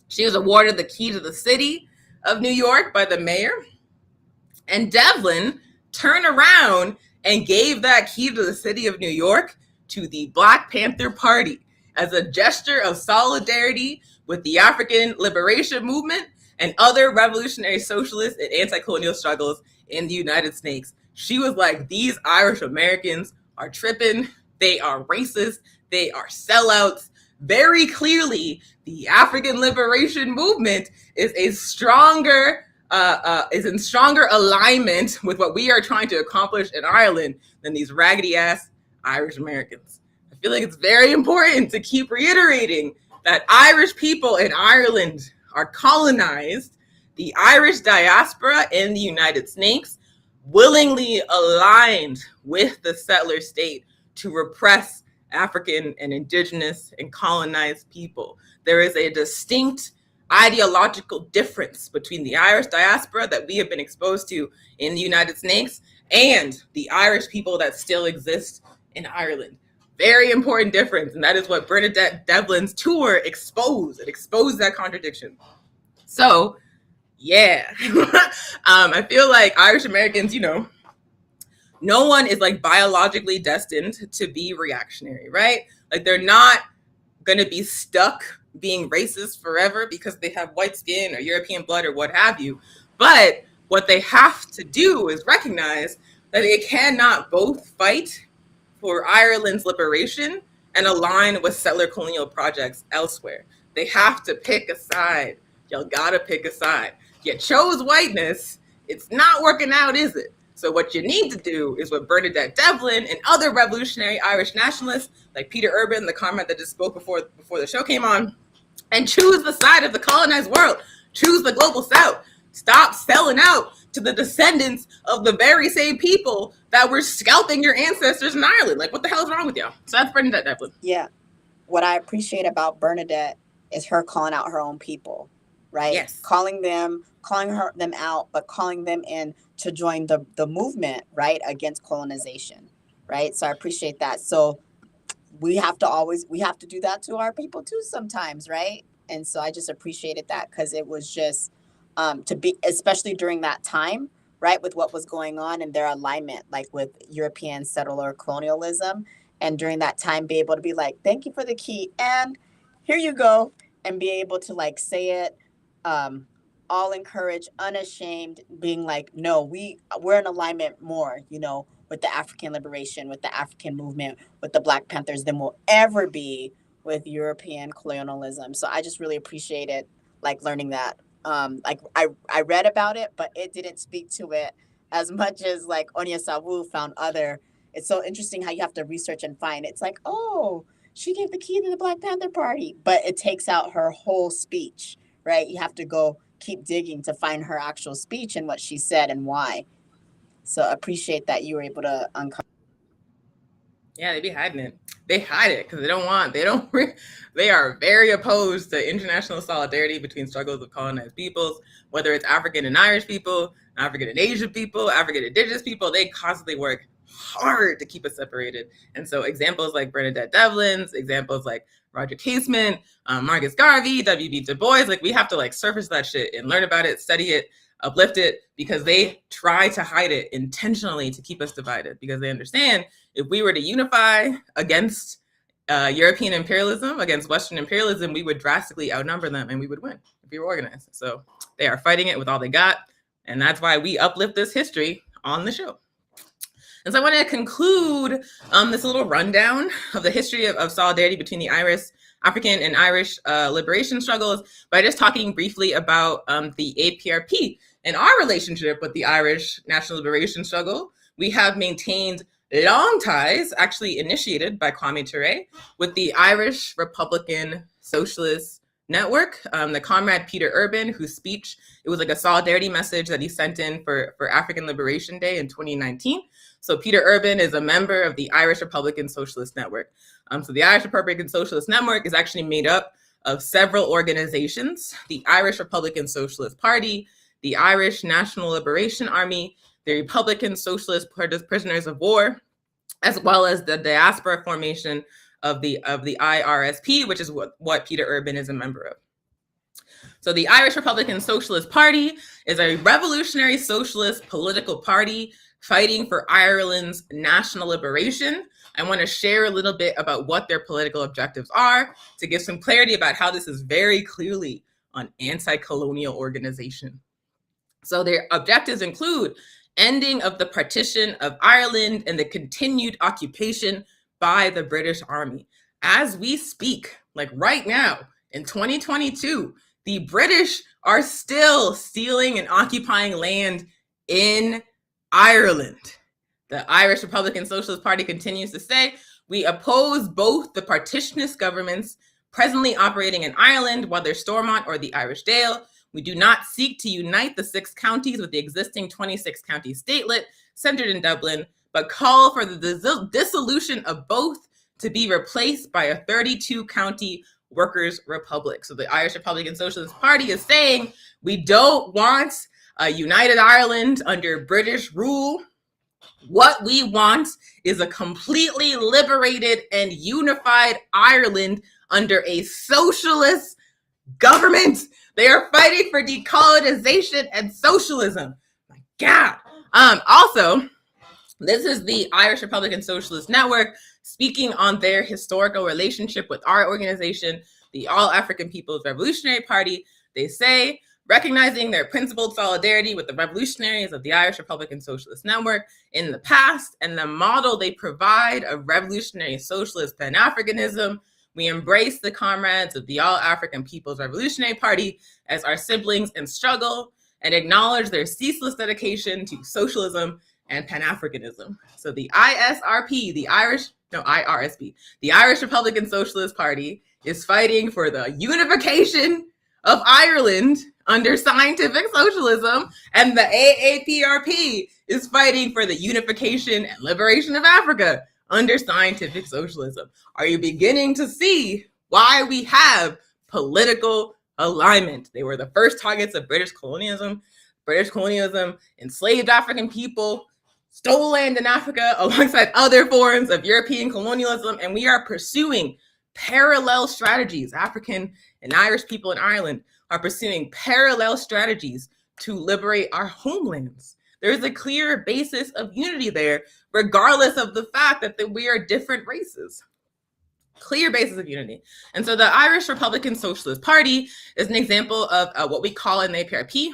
She was awarded the key to the city of New York by the mayor. And Devlin turned around and gave that key to the city of New York to the Black Panther Party as a gesture of solidarity with the African liberation movement and other revolutionary socialist and anti-colonial struggles in the United States. She was like, these Irish Americans are tripping. They are racist. They are sellouts. Very clearly, the African liberation movement is in stronger alignment with what we are trying to accomplish in Ireland than these raggedy ass Irish Americans. I feel like it's very important to keep reiterating that Irish people in Ireland are colonized. The Irish diaspora in the United States willingly aligned with the settler state to repress African and indigenous and colonized people. There is a distinct ideological difference between the Irish diaspora that we have been exposed to in the United States and the Irish people that still exist in Ireland. Very important difference, and that is what Bernadette Devlin's tour exposed. It exposed that contradiction. So, yeah, I feel like Irish Americans, no one is like biologically destined to be reactionary, right? Like they're not going to be stuck being racist forever because they have white skin or European blood or what have you. But what they have to do is recognize that they cannot both fight for Ireland's liberation and align with settler colonial projects elsewhere. They have to pick a side. Y'all gotta pick a side. You chose whiteness. It's not working out, is it? So what you need to do is what Bernadette Devlin and other revolutionary Irish nationalists like Peter Urban, the comrade that just spoke before the show came on, and choose the side of the colonized world. Choose the global south. Stop selling out to the descendants of the very same people that were scalping your ancestors in Ireland. Like, what the hell is wrong with y'all? So that's Bernadette Devlin. Yeah. What I appreciate about Bernadette is her calling out her own people, right? Yes. Calling them out, but calling them in to join the movement, right, against colonization, right? So I appreciate that. So we have to do that to our people too sometimes, right? And so I just appreciated that because it was just to be, especially during that time, right, with what was going on and their alignment, like with European settler colonialism. And during that time, be able to be like, thank you for the key. And here you go. And be able to like say it, all encouraged, unashamed, being like, no, we're in alignment more, with the African liberation, with the African movement, with the Black Panthers than we'll ever be with European colonialism. So I just really appreciated like learning that. Like I read about it, but it didn't speak to it as much as like Unia Sawu found other. It's so interesting how you have to research and find. It's like, oh, she gave the key to the Black Panther Party, but it takes out her whole speech, right? You have to go keep digging to find her actual speech and what she said and why. So appreciate that you were able to uncover. Yeah, they be hiding it. They hide it because they are very opposed to international solidarity between struggles of colonized peoples, whether it's African and Irish people, African and Asian people, African indigenous people. They constantly work hard to keep us separated. And so examples like Bernadette Devlin's, examples like Roger Casement, Marcus Garvey, W.B. Du Bois, like we have to like surface that shit and learn about it, study it, uplift it, because they try to hide it intentionally to keep us divided, because they understand if we were to unify against European imperialism, against Western imperialism, we would drastically outnumber them and we would win if we were organized. So they are fighting it with all they got. And that's why we uplift this history on the show. And so I want to conclude this little rundown of the history of solidarity between the African and Irish liberation struggles by just talking briefly about the APRP and our relationship with the Irish national liberation struggle. We have maintained long ties, actually initiated by Kwame Ture, with the Irish Republican Socialist Network. The comrade Peter Urban, whose speech, it was like a solidarity message that he sent in for African Liberation Day in 2019. So Peter Urban is a member of the Irish Republican Socialist Network. So the Irish Republican Socialist Network is actually made up of several organizations: the Irish Republican Socialist Party, the Irish National Liberation Army, the Republican Socialist Prisoners of War, as well as the diaspora formation of the IRSP, which is what Peter Urban is a member of. So the Irish Republican Socialist Party is a revolutionary socialist political party fighting for Ireland's national liberation. I want to share a little bit about what their political objectives are to give some clarity about how this is very clearly an anti-colonial organization. So their objectives include ending of the partition of Ireland and the continued occupation by the British Army. As we speak, like right now in 2022, the British are still stealing and occupying land in Ireland. The Irish Republican Socialist Party continues to say, we oppose both the partitionist governments presently operating in Ireland, whether Stormont or the Irish Dale. We do not seek to unite the 6 counties with the existing 26-county statelet centered in Dublin, but call for the dissolution of both to be replaced by a 32-county workers' republic. So the Irish Republican Socialist Party is saying we don't want a united Ireland under British rule. What we want is a completely liberated and unified Ireland under a socialist government. They are fighting for decolonization and socialism. My God. Also, this is the Irish Republican Socialist Network speaking on their historical relationship with our organization, the All African People's Revolutionary Party. They say, recognizing their principled solidarity with the revolutionaries of the Irish Republican Socialist Network in the past and the model they provide of revolutionary socialist Pan-Africanism, We embrace the comrades of the All-African People's Revolutionary Party as our siblings in struggle and acknowledge their ceaseless dedication to socialism and Pan-Africanism. So the ISRP, the IRSP, the Irish Republican Socialist Party, is fighting for the unification of Ireland under scientific socialism, and the AAPRP is fighting for the unification and liberation of Africa under scientific socialism. Are you beginning to see why we have political alignment? They were the first targets of British colonialism. British colonialism enslaved African people, stole land in Africa alongside other forms of European colonialism, and we are pursuing parallel strategies. African and Irish people in Ireland are pursuing parallel strategies to liberate our homelands. There's a clear basis of unity there, regardless of the fact that we are different races. Clear basis of unity. And so the Irish Republican Socialist Party is an example of what we call in the APRP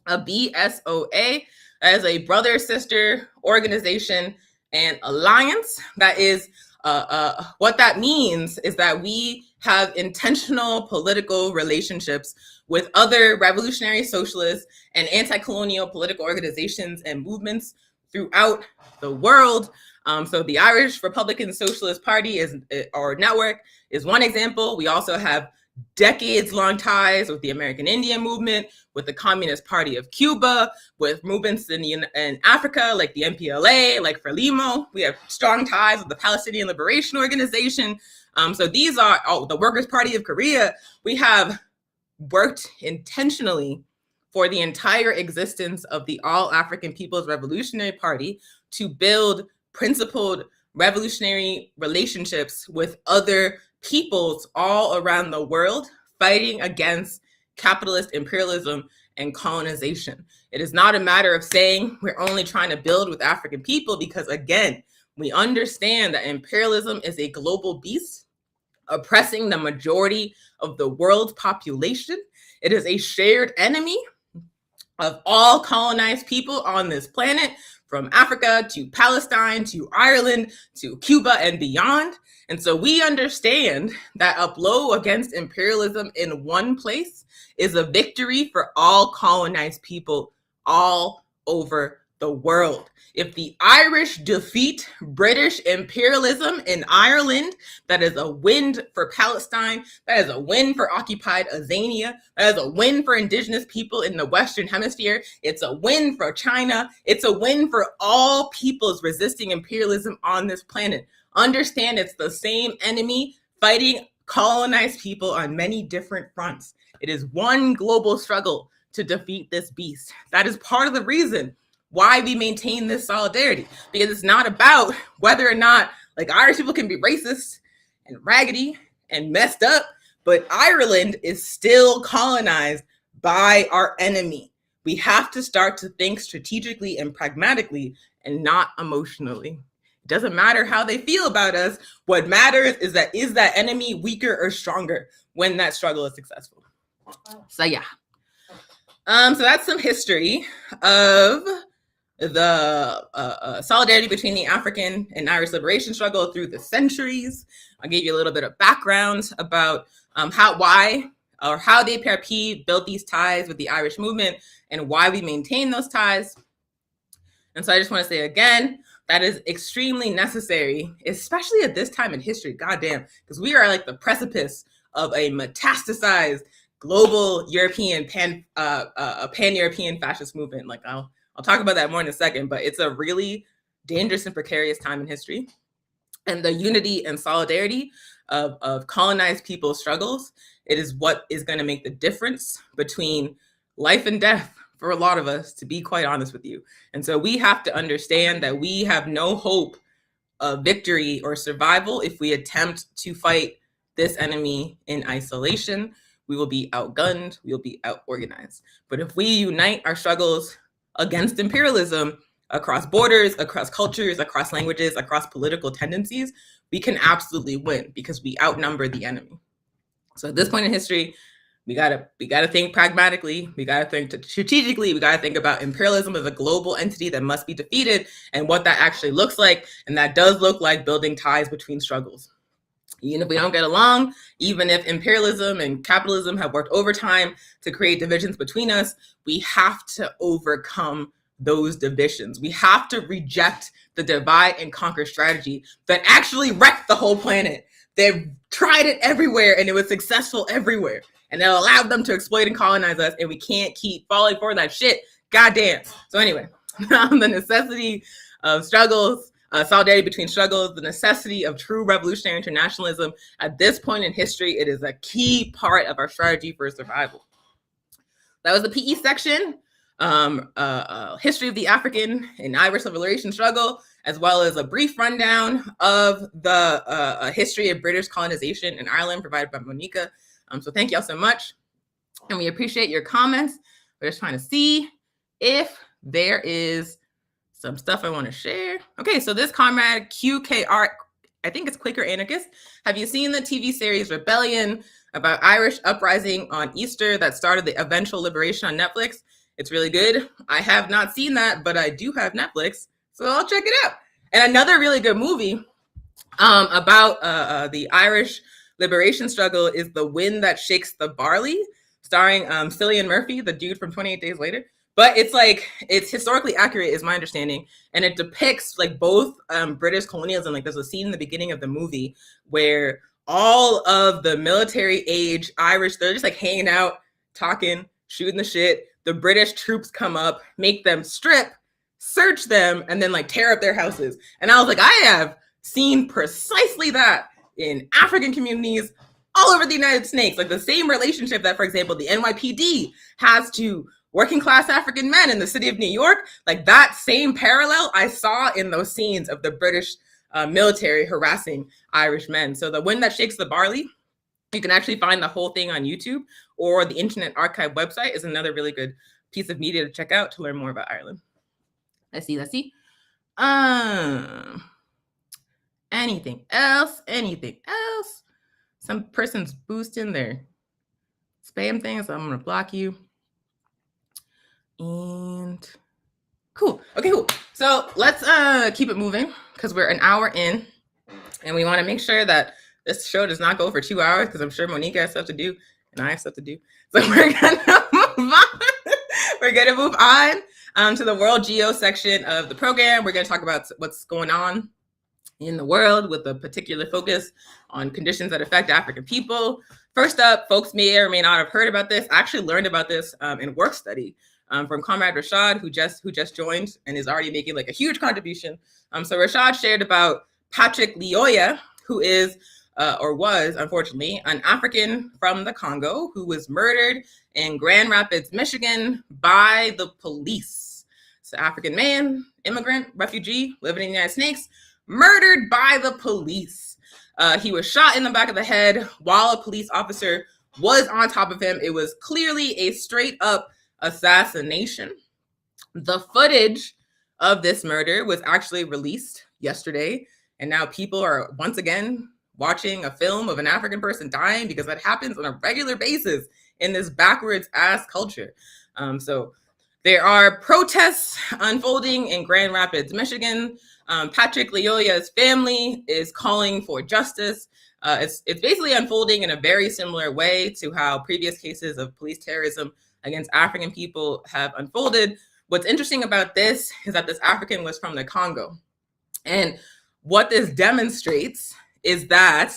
a BSOA, as a brother-sister organization and alliance. That is, what that means is that we have intentional political relationships with other revolutionary socialist and anti-colonial political organizations and movements throughout the world. So the Irish Republican Socialist Party or network is one example. We also have decades-long ties with the American Indian movement, with the Communist Party of Cuba, with movements in Africa like the MPLA, like Frelimo. We have strong ties with the Palestinian Liberation Organization. So these are the Workers' Party of Korea. We have worked intentionally for the entire existence of the All-African People's Revolutionary Party to build principled revolutionary relationships with other peoples all around the world fighting against capitalist imperialism and colonization. It is not a matter of saying we're only trying to build with African people, because again, we understand that imperialism is a global beast oppressing the majority of the world's population. It is a shared enemy of all colonized people on this planet, from Africa to Palestine to Ireland to Cuba and beyond. And so we understand that a blow against imperialism in one place is a victory for all colonized people all over the world. If the Irish defeat British imperialism in Ireland, that is a win for Palestine, that is a win for occupied Azania, that is a win for indigenous people in the Western Hemisphere, it's a win for China, it's a win for all peoples resisting imperialism on this planet. Understand it's the same enemy fighting colonized people on many different fronts. It is one global struggle to defeat this beast. That is part of the reason why we maintain this solidarity, because it's not about whether or not Irish people can be racist and raggedy and messed up, but Ireland is still colonized by our enemy. We have to start to think strategically and pragmatically and not emotionally. It doesn't matter how they feel about us. What matters is that enemy weaker or stronger when that struggle is successful? So yeah. So that's some history of the solidarity between the African and Irish liberation struggle through the centuries. I'll give you a little bit of background about how the APRP built these ties with the Irish movement and why we maintain those ties. And so I just want to say again, that is extremely necessary, especially at this time in history, goddamn, because we are like the precipice of a metastasized global European pan-European fascist movement. I'll talk about that more in a second, but it's a really dangerous and precarious time in history. And the unity and solidarity of colonized people's struggles, it is what is going to make the difference between life and death for a lot of us, to be quite honest with you. And so we have to understand that we have no hope of victory or survival if we attempt to fight this enemy in isolation. We will be outgunned, we will be out-organized. But if we unite our struggles against imperialism across borders, across cultures, across languages, across political tendencies, we can absolutely win because we outnumber the enemy. So at this point in history, we gotta think pragmatically, we gotta think strategically, we gotta think about imperialism as a global entity that must be defeated and what that actually looks like. And that does look like building ties between struggles. Even if we don't get along, even if imperialism and capitalism have worked overtime to create divisions between us, we have to overcome those divisions. We have to reject the divide and conquer strategy that actually wrecked the whole planet. They've tried it everywhere and it was successful everywhere. And it allowed them to exploit and colonize us, and we can't keep falling for that shit. Goddamn. So anyway, the necessity of struggles, solidarity between struggles, the necessity of true revolutionary internationalism. At this point in history, it is a key part of our strategy for survival. That was the PE section. History of the African and Irish liberation struggle, as well as a brief rundown of the history of British colonization in Ireland provided by Monica. So thank y'all so much. And we appreciate your comments. We're just trying to see if there is some stuff I want to share. Okay, so this comrade QKR, I think it's Quaker Anarchist. Have you seen the TV series Rebellion about Irish uprising on Easter that started the eventual liberation on Netflix? It's really good. I have not seen that, but I do have Netflix, so I'll check it out. And another really good movie about the Irish liberation struggle is The Wind That Shakes the Barley, starring Cillian Murphy, the dude from 28 Days Later. But it's historically accurate, is my understanding, and it depicts like both British colonialism. Like there's a scene in the beginning of the movie where all of the military age Irish, they're just like hanging out, talking, shooting the shit. The British troops come up, make them strip, search them, and then like tear up their houses. And I was like, I have seen precisely that in African communities all over the United States. Like the same relationship that, for example, the NYPD has to working class African men in the city of New York, like that same parallel I saw in those scenes of the British military harassing Irish men. So The Wind That Shakes the Barley, you can actually find the whole thing on YouTube, or the Internet Archive website is another really good piece of media to check out to learn more about Ireland. Let's see. Anything else? Some person's boosting their spam thing, so I'm gonna block you. And cool. Okay, cool. So let's keep it moving because we're an hour in, and we want to make sure that this show does not go for 2 hours because I'm sure Monica has stuff to do and I have stuff to do. So we're gonna move on. We're gonna move on to the World Geo section of the program. We're gonna talk about what's going on in the world with a particular focus on conditions that affect African people. First up, folks may or may not have heard about this. I actually learned about this in work study from Comrade Rashad, who just joined and is already making like a huge contribution. So Rashad shared about Patrick Lyoya, who is or was, unfortunately, an African from the Congo who was murdered in Grand Rapids, Michigan by the police. So African man, immigrant, refugee, living in the United States, murdered by the police. He was shot in the back of the head while a police officer was on top of him. It was clearly a straight up assassination. The footage of this murder was actually released yesterday, and now people are once again watching a film of an African person dying because that happens on a regular basis in this backwards ass culture. So there are protests unfolding in Grand Rapids, Michigan. Patrick Lyoya's family is calling for justice. It's basically unfolding in a very similar way to how previous cases of police terrorism against African people have unfolded. What's interesting about this is that this African was from the Congo. And what this demonstrates is that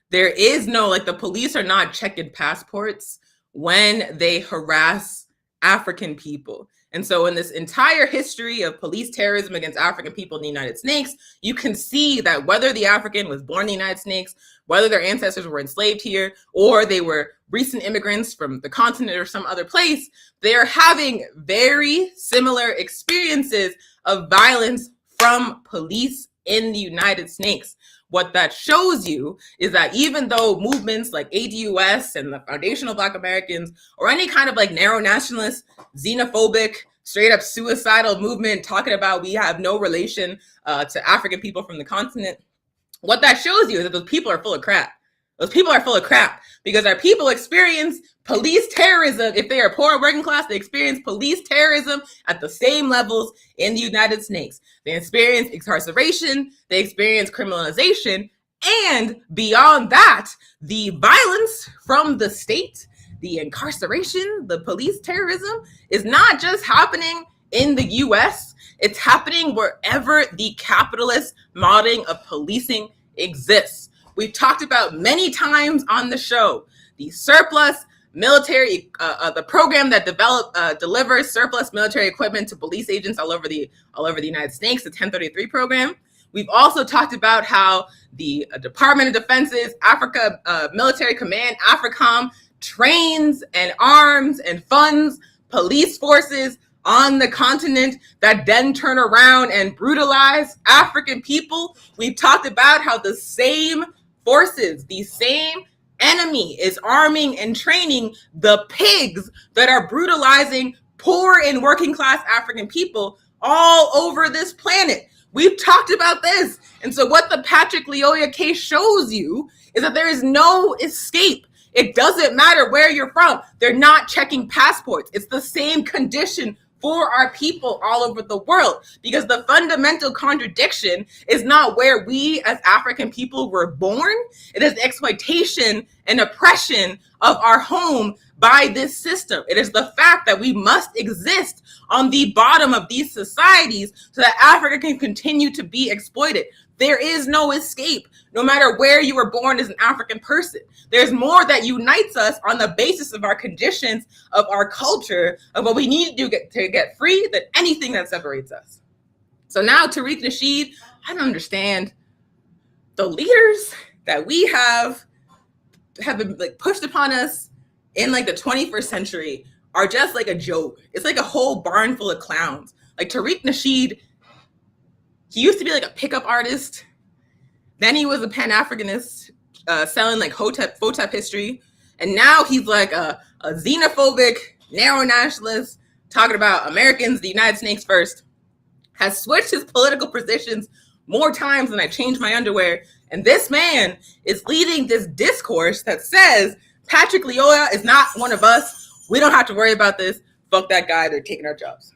there is no, like the police are not checking passports when they harass African people. And so in this entire history of police terrorism against African people in the United States, you can see that whether the African was born in the United States, whether their ancestors were enslaved here, or they were recent immigrants from the continent or some other place, they're having very similar experiences of violence from police in the United States. What that shows you is that even though movements like ADUS and the Foundational Black Americans, or any kind of like narrow nationalist, xenophobic, straight up suicidal movement talking about we have no relation to African people from the continent, what that shows you is that those people are full of crap. Those people are full of crap because our people experience police terrorism. If they are poor and working class, they experience police terrorism at the same levels in the United States. They experience incarceration, they experience criminalization, And beyond that, the violence from the state, the incarceration, the police terrorism is not just happening in the US, it's happening wherever the capitalist modeling of policing exists. We've talked about many times on the show, the surplus military, the program that delivers surplus military equipment to police agents all over the United States, the 1033 program. We've also talked about how the Department of Defense's Africa Military Command, AFRICOM, trains and arms and funds police forces on the continent that then turn around and brutalize African people. We've talked about how the same forces, the same enemy is arming and training the pigs that are brutalizing poor and working class African people all over this planet. We've talked about this. And so what the Patrick Lyoya case shows you is that there is no escape. It doesn't matter where you're from. They're not checking passports. It's the same condition for our people all over the world, because the fundamental contradiction is not where we as African people were born. It is exploitation and oppression of our home by this system. It is the fact that we must exist on the bottom of these societies so that Africa can continue to be exploited. There is no escape, no matter where you were born as an African person. There's more that unites us on the basis of our conditions, of our culture, of what we need to do to get free than anything that separates us. So now Tariq Nasheed, I don't understand. The leaders that we have been like pushed upon us in like the 21st century are just like a joke. It's like a whole barn full of clowns. Like Tariq Nasheed, he used to be like a pickup artist. Then he was a Pan-Africanist selling like Hotep history. And now he's like a xenophobic, narrow-nationalist, talking about Americans, the United States first. Has switched his political positions more times than I changed my underwear. And this man is leading this discourse that says Patrick Lyoya is not one of us. We don't have to worry about this. Fuck that guy. They're taking our jobs.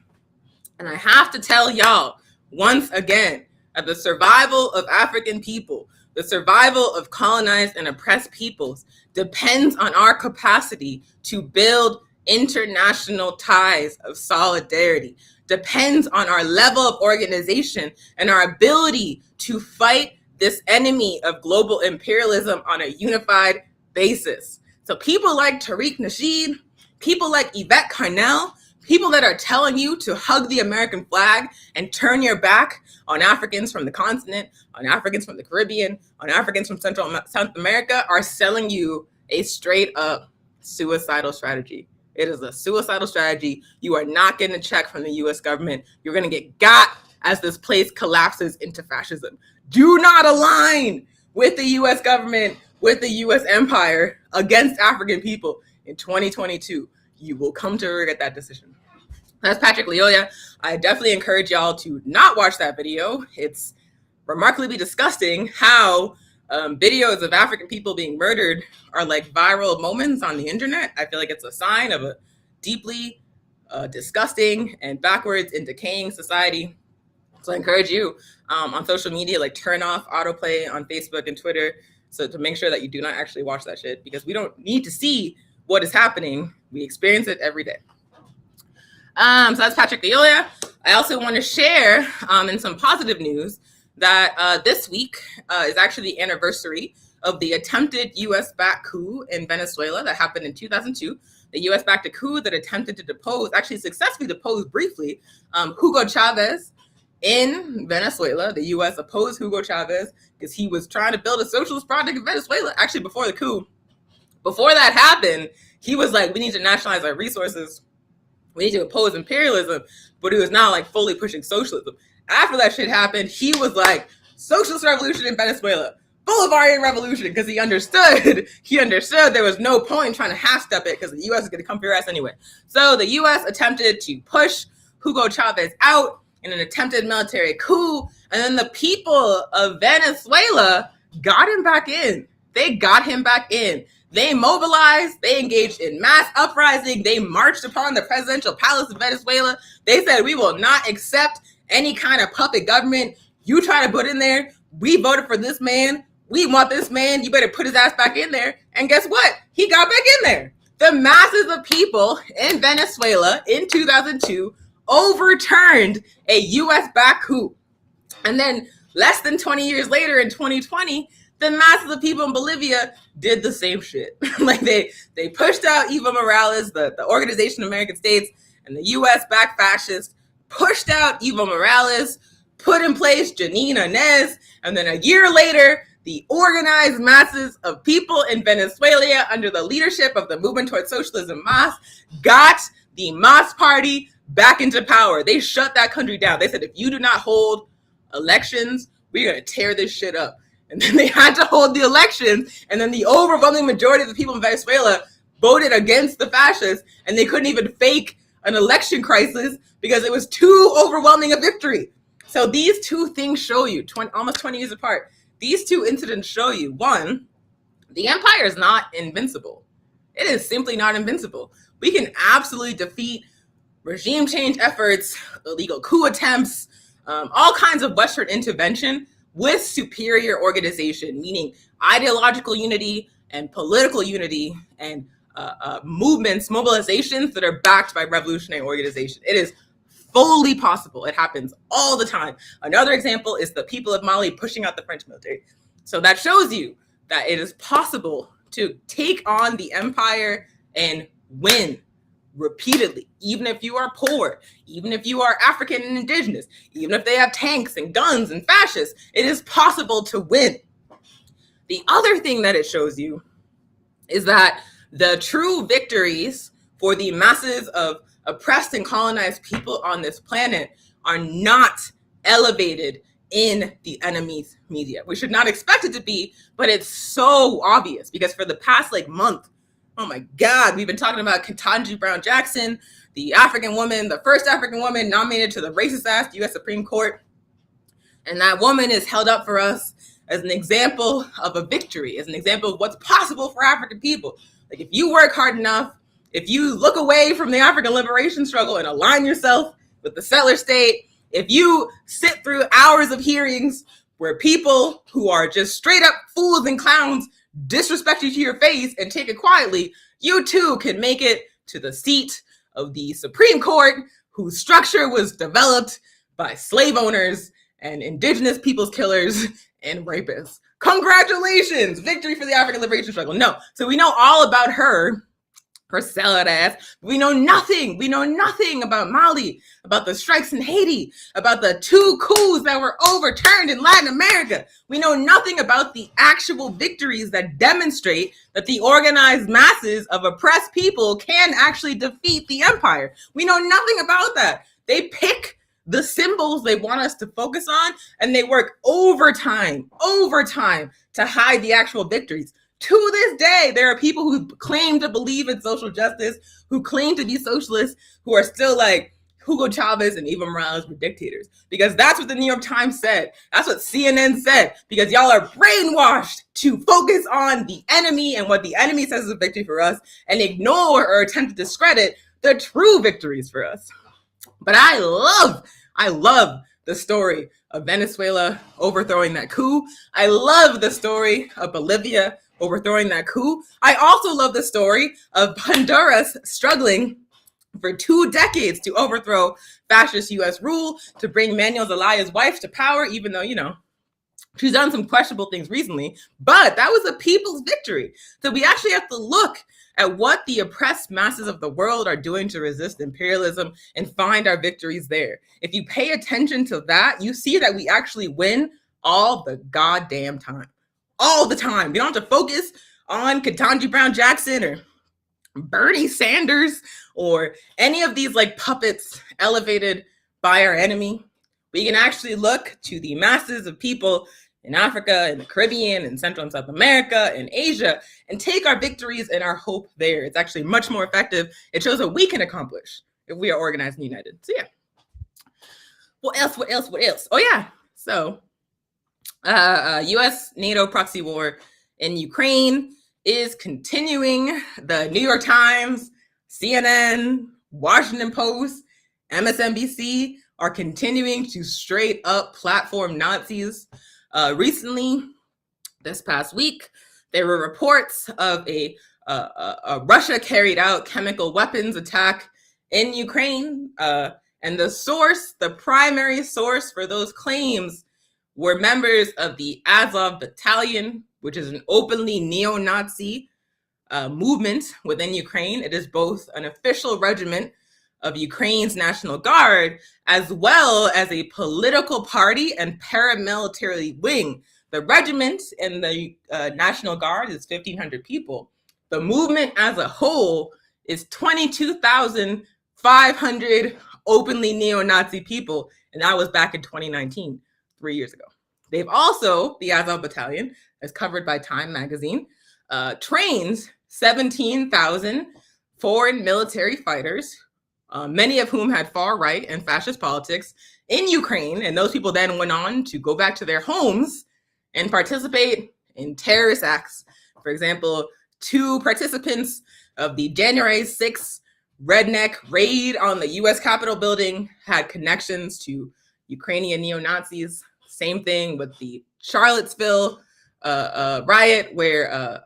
And I have to tell y'all, once again, that the survival of African people, the survival of colonized and oppressed peoples depends on our capacity to build international ties of solidarity, depends on our level of organization and our ability to fight this enemy of global imperialism on a unified basis. So people like Tariq Nasheed, people like Yvette Carnell, people that are telling you to hug the American flag and turn your back on Africans from the continent, on Africans from the Caribbean, on Africans from Central and South America are selling you a straight up suicidal strategy. It is a suicidal strategy. You are not getting a check from the US government. You're going to get got as this place collapses into fascism. Do not align with the US government, with the US empire against African people in 2022. You will come to regret that decision. That's Patrick Lyoya. I definitely encourage y'all to not watch that video. It's remarkably disgusting how videos of African people being murdered are like viral moments on the internet. I feel like it's a sign of a deeply disgusting and backwards and decaying society. So I encourage you on social media, like turn off autoplay on Facebook and Twitter, so to make sure that you do not actually watch that shit, because we don't need to see what is happening. We experience it every day. So that's Patrick Lyoya. I also want to share in some positive news that this week is actually the anniversary of the attempted US-backed coup in Venezuela that happened in 2002. The US-backed a coup that attempted to depose, actually successfully deposed briefly, Hugo Chavez in Venezuela. The US opposed Hugo Chavez because he was trying to build a socialist project in Venezuela, actually before the coup. Before that happened, he was like, we need to nationalize our resources. We need to oppose imperialism, but he was not like fully pushing socialism. After that shit happened, he was like, socialist revolution in Venezuela, Bolivarian revolution, because he understood there was no point in trying to half-step it because the U.S. is going to come for your ass anyway. So the U.S. attempted to push Hugo Chavez out in an attempted military coup, and then the people of Venezuela got him back in. They got him back in. They mobilized, they engaged in mass uprising, they marched upon the presidential palace of Venezuela. They said, we will not accept any kind of puppet government you try to put in there. We voted for this man. we want this man, you better put his ass back in there. And guess what? He got back in there. The masses of people in Venezuela in 2002 overturned a US-backed coup. And then less than 20 years later in 2020, the masses of people in Bolivia did the same shit. Like they pushed out Evo Morales, the Organization of American States, and the US-backed fascists pushed out Evo Morales, put in place Janine Áñez, and then a year later, the organized masses of people in Venezuela under the leadership of the Movement Towards Socialism, MAS, got the MAS party back into power. They shut that country down. They said, if you do not hold elections, we're going to tear this shit up. And then they had to hold the elections, and then the overwhelming majority of the people in Venezuela voted against the fascists, and they couldn't even fake an election crisis because it was too overwhelming a victory. So these two things show you, almost 20 years apart, these two incidents show you, one, the empire is not invincible. It is simply not invincible. We can absolutely defeat regime change efforts, illegal coup attempts, all kinds of Western intervention with superior organization, meaning ideological unity and political unity and movements, mobilizations that are backed by revolutionary organization. It is fully possible. It happens all the time. Another example is the people of Mali pushing out the French military. So that shows you that it is possible to take on the empire and win repeatedly, even if you are poor, even if you are African and indigenous, even if they have tanks and guns and fascists, it is possible to win. The other thing that it shows you is that the true victories for the masses of oppressed and colonized people on this planet are not elevated in the enemy's media. We should not expect it to be, but it's so obvious because for the past month, oh my God, we've been talking about Ketanji Brown Jackson, the African woman, the first African woman nominated to the racist-ass U.S. Supreme Court. And that woman is held up for us as an example of a victory, as an example of what's possible for African people. Like if you work hard enough, if you look away from the African liberation struggle and align yourself with the settler state, if you sit through hours of hearings where people who are just straight up fools and clowns disrespect you to your face and take it quietly, you too can make it to the seat of the Supreme Court, whose structure was developed by slave owners and indigenous people's killers and rapists. Congratulations! Victory for the African liberation struggle. No. So we know all about her sellout ass. We know nothing. We know nothing about Mali, about the strikes in Haiti, about the 2 coups that were overturned in Latin America. We know nothing about the actual victories that demonstrate that the organized masses of oppressed people can actually defeat the empire. We know nothing about that. They pick the symbols they want us to focus on, and they work overtime to hide the actual victories. To this day, there are people who claim to believe in social justice, who claim to be socialists, who are still like Hugo Chavez and Evo Morales were dictators. Because that's what the New York Times said. That's what CNN said. Because y'all are brainwashed to focus on the enemy and what the enemy says is a victory for us and ignore or attempt to discredit the true victories for us. But I love the story of Venezuela overthrowing that coup. I love the story of Bolivia overthrowing that coup. I also love the story of Honduras struggling for 2 decades to overthrow fascist U.S. rule, to bring Manuel Zelaya's wife to power, even though, she's done some questionable things recently, but that was a people's victory. So we actually have to look at what the oppressed masses of the world are doing to resist imperialism and find our victories there. If you pay attention to that, you see that we actually win all the goddamn time. All the time. We don't have to focus on Ketanji Brown Jackson or Bernie Sanders or any of these puppets elevated by our enemy. We can actually look to the masses of people in Africa and the Caribbean and Central and South America and Asia and take our victories and our hope there. It's actually much more effective. It shows what we can accomplish if we are organized and united. So yeah. What else? Oh yeah. So U.S. NATO proxy war in Ukraine is continuing. The New York Times, CNN, Washington Post, MSNBC are continuing to straight up platform Nazis. Recently, This past week, there were reports of a Russia carried out chemical weapons attack in Ukraine. And the primary source for those claims were members of the Azov Battalion, which is an openly neo-Nazi movement within Ukraine. It is both an official regiment of Ukraine's National Guard, as well as a political party and paramilitary wing. The regiment and the National Guard is 1,500 people. The movement as a whole is 22,500 openly neo-Nazi people, and that was back in 2019, 3 years ago. They've also, the Azov Battalion, as covered by Time magazine, trains 17,000 foreign military fighters, many of whom had far-right and fascist politics in Ukraine, and those people then went on to go back to their homes and participate in terrorist acts. For example, 2 participants of the January 6th redneck raid on the U.S. Capitol building had connections to Ukrainian neo-Nazis. Same thing with the Charlottesville riot, where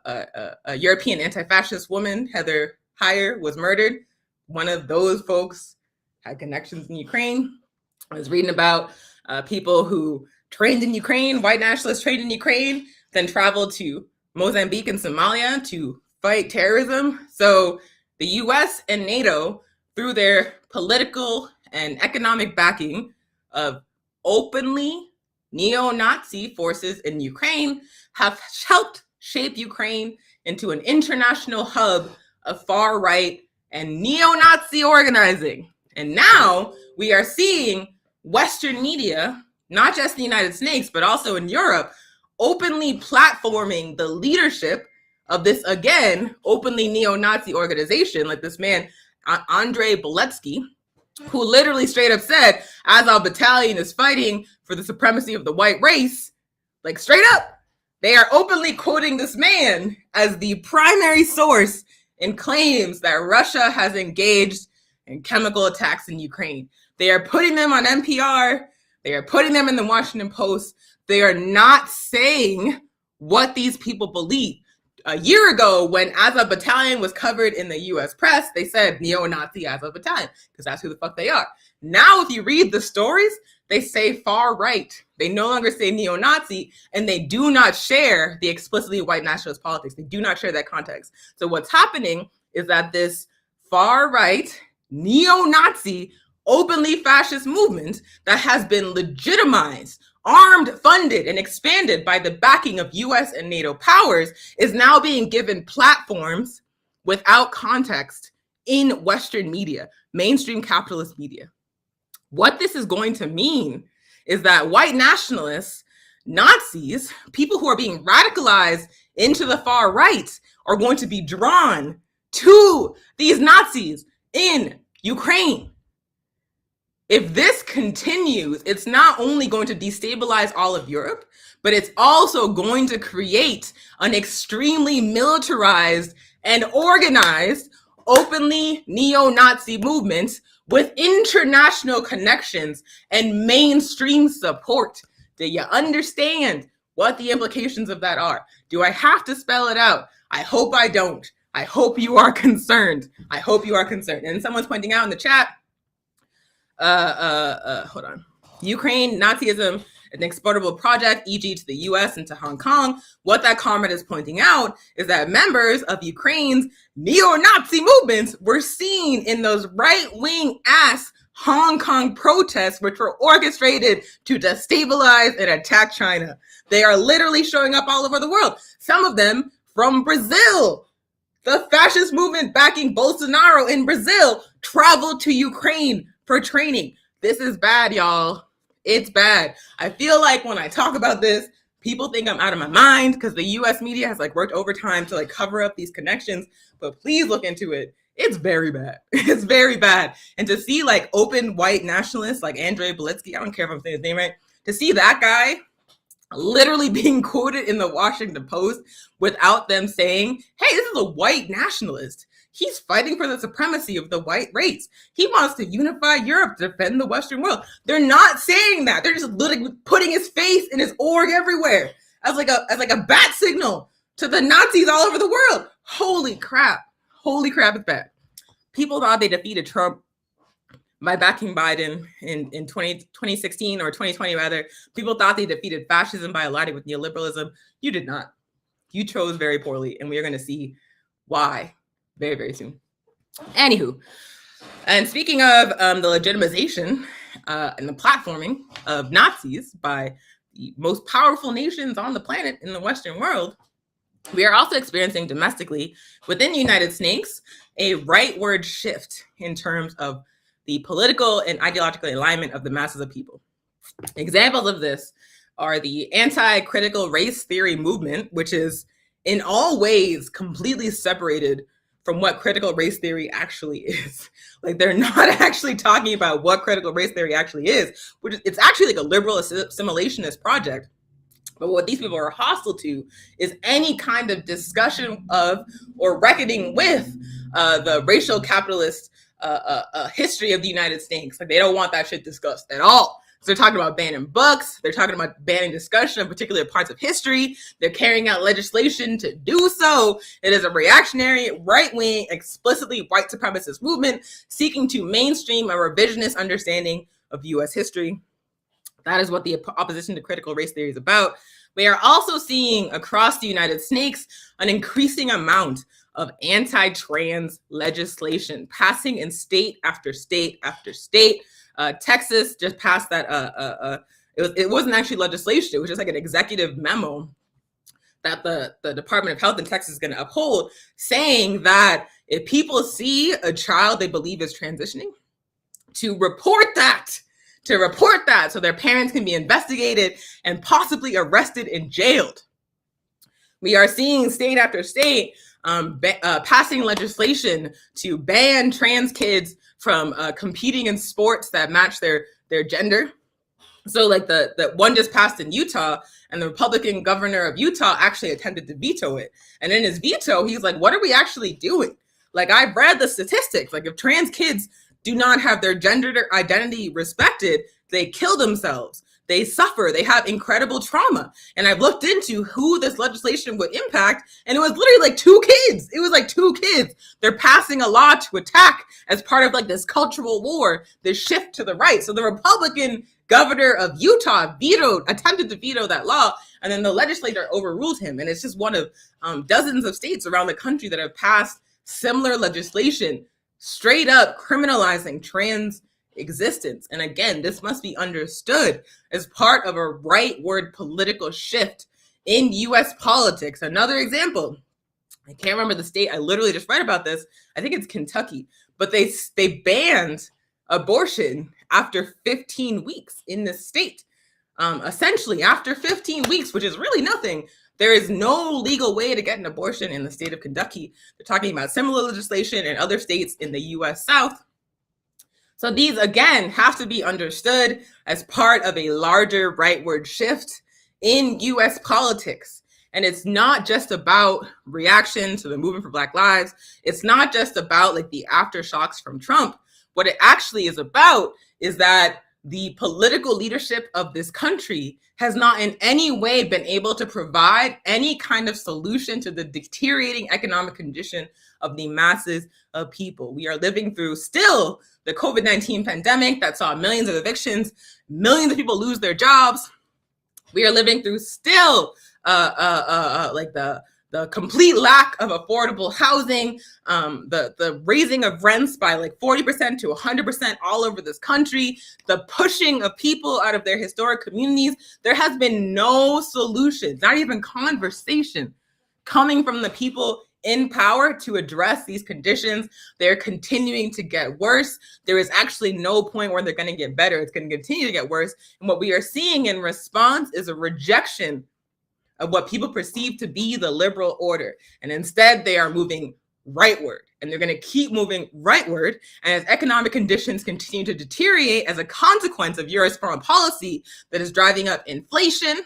a European anti-fascist woman, Heather Heyer, was murdered. One of those folks had connections in Ukraine. I was reading about people who trained in Ukraine, white nationalists trained in Ukraine, then traveled to Mozambique and Somalia to fight terrorism. So the US and NATO, through their political and economic backing of openly neo-Nazi forces in Ukraine, have helped shape Ukraine into an international hub of far-right and neo-Nazi organizing. And now we are seeing Western media, not just in the United States, but also in Europe, openly platforming the leadership of this, again, openly neo-Nazi organization, like this man, Andrei Beletsky, who literally straight up said, Azov Battalion is fighting for the supremacy of the white race. Like, straight up, they are openly quoting this man as the primary source in claims that Russia has engaged in chemical attacks in Ukraine. They are putting them on NPR. They are putting them in the Washington Post. They are not saying what these people believe. A year ago, when Azov Battalion was covered in the US press, they said neo-Nazi Azov Battalion, because that's who the fuck they are. Now, if you read the stories, they say far right. They no longer say neo-Nazi, and they do not share the explicitly white nationalist politics. They do not share that context. So what's happening is that this far right, neo-Nazi, openly fascist movement that has been legitimized, armed, funded, and expanded by the backing of US and NATO powers is now being given platforms without context in Western media, mainstream capitalist media. What this is going to mean is that white nationalists, Nazis, people who are being radicalized into the far right are going to be drawn to these Nazis in Ukraine. If this continues, it's not only going to destabilize all of Europe, but it's also going to create an extremely militarized and organized, openly neo-Nazi movement with international connections and mainstream support. Do you understand what the implications of that are? Do I have to spell it out? I hope I don't. I hope you are concerned. I hope you are concerned. And someone's pointing out in the chat, hold on. Ukraine, Nazism, an exportable project, e.g. to the US and to Hong Kong. What that comment is pointing out is that members of Ukraine's neo-Nazi movements were seen in those right-wing ass Hong Kong protests, which were orchestrated to destabilize and attack China. They are literally showing up all over the world. Some of them from Brazil. The fascist movement backing Bolsonaro in Brazil traveled to Ukraine for training. This is bad, y'all. It's bad. I feel like when I talk about this, people think I'm out of my mind because the US media has worked overtime to cover up these connections, but please look into it. It's very bad. It's very bad. And to see open white nationalists like Andrei Beletsky, I don't care if I'm saying his name right, to see that guy literally being quoted in the Washington Post without them saying, hey, this is a white nationalist. He's fighting for the supremacy of the white race. He wants to unify Europe to defend the Western world. They're not saying that. They're just literally putting his face and his org everywhere. as like a bat signal to the Nazis all over the world. Holy crap, it's bad. People thought they defeated Trump by backing Biden in 2016 or 2020 rather. People thought they defeated fascism by aligning with neoliberalism. You did not. You chose very poorly, and we are going to see why very, very soon. Anywho, and speaking of the legitimization and the platforming of Nazis by the most powerful nations on the planet in the Western world, we are also experiencing domestically within the United States a rightward shift in terms of the political and ideological alignment of the masses of people. Examples of this are the anti-critical race theory movement, which is in all ways completely separated from what critical race theory actually is. Like, they're not actually talking about what critical race theory actually is, which it's actually like a liberal assimilationist project. But what these people are hostile to is any kind of discussion of or reckoning with the racial capitalist history of the United States. Like, they don't want that shit discussed at all. So they're talking about banning books. They're talking about banning discussion of particular parts of history. They're carrying out legislation to do so. It is a reactionary, right-wing, explicitly white supremacist movement seeking to mainstream a revisionist understanding of U.S. history. That is what the opposition to critical race theory is about. We are also seeing across the United States an increasing amount of anti-trans legislation passing in state after state after state. Texas just passed that. It wasn't actually legislation. It was just like an executive memo that the Department of Health in Texas is going to uphold, saying that if people see a child they believe is transitioning, to report that so their parents can be investigated and possibly arrested and jailed. We are seeing state after state passing legislation to ban trans kids from competing in sports that match their gender. So like the one just passed in Utah, and the Republican governor of Utah actually attempted to veto it. And in his veto, he's like, what are we actually doing? Like, I've read the statistics. Like, if trans kids do not have their gender identity respected, they kill themselves. They suffer. They have incredible trauma. And I've looked into who this legislation would impact, and it was literally like 2 kids. It was like 2 kids. They're passing a law to attack as part of like this cultural war, this shift to the right. So the Republican governor of Utah attempted to veto that law, and then the legislature overruled him. And it's just one of dozens of states around the country that have passed similar legislation, straight up criminalizing trans existence. And again, this must be understood as part of a rightward political shift in U.S. politics. Another example, I can't remember the state. I literally just read about this. I think it's Kentucky, but they banned abortion after 15 weeks in the state. Essentially, after 15 weeks, which is really nothing, there is no legal way to get an abortion in the state of Kentucky. They're talking about similar legislation in other states in the U.S. South. So these, again, have to be understood as part of a larger rightward shift in U.S. politics. And it's not just about reaction to the movement for Black Lives. It's not just about like the aftershocks from Trump. What it actually is about is that the political leadership of this country has not in any way been able to provide any kind of solution to the deteriorating economic condition of the masses of people. We are living through still the COVID-19 pandemic that saw millions of evictions, millions of people lose their jobs. We are living through still like the complete lack of affordable housing, the raising of rents by like 40% to 100% all over this country, the pushing of people out of their historic communities. There has been no solution, not even conversation coming from the people in power to address these conditions. They're continuing to get worse. There is actually no point where they're going to get better. It's going to continue to get worse. And what we are seeing in response is a rejection of what people perceive to be the liberal order. And instead, they are moving rightward. And they're going to keep moving rightward. And as economic conditions continue to deteriorate as a consequence of U.S. foreign policy that is driving up inflation,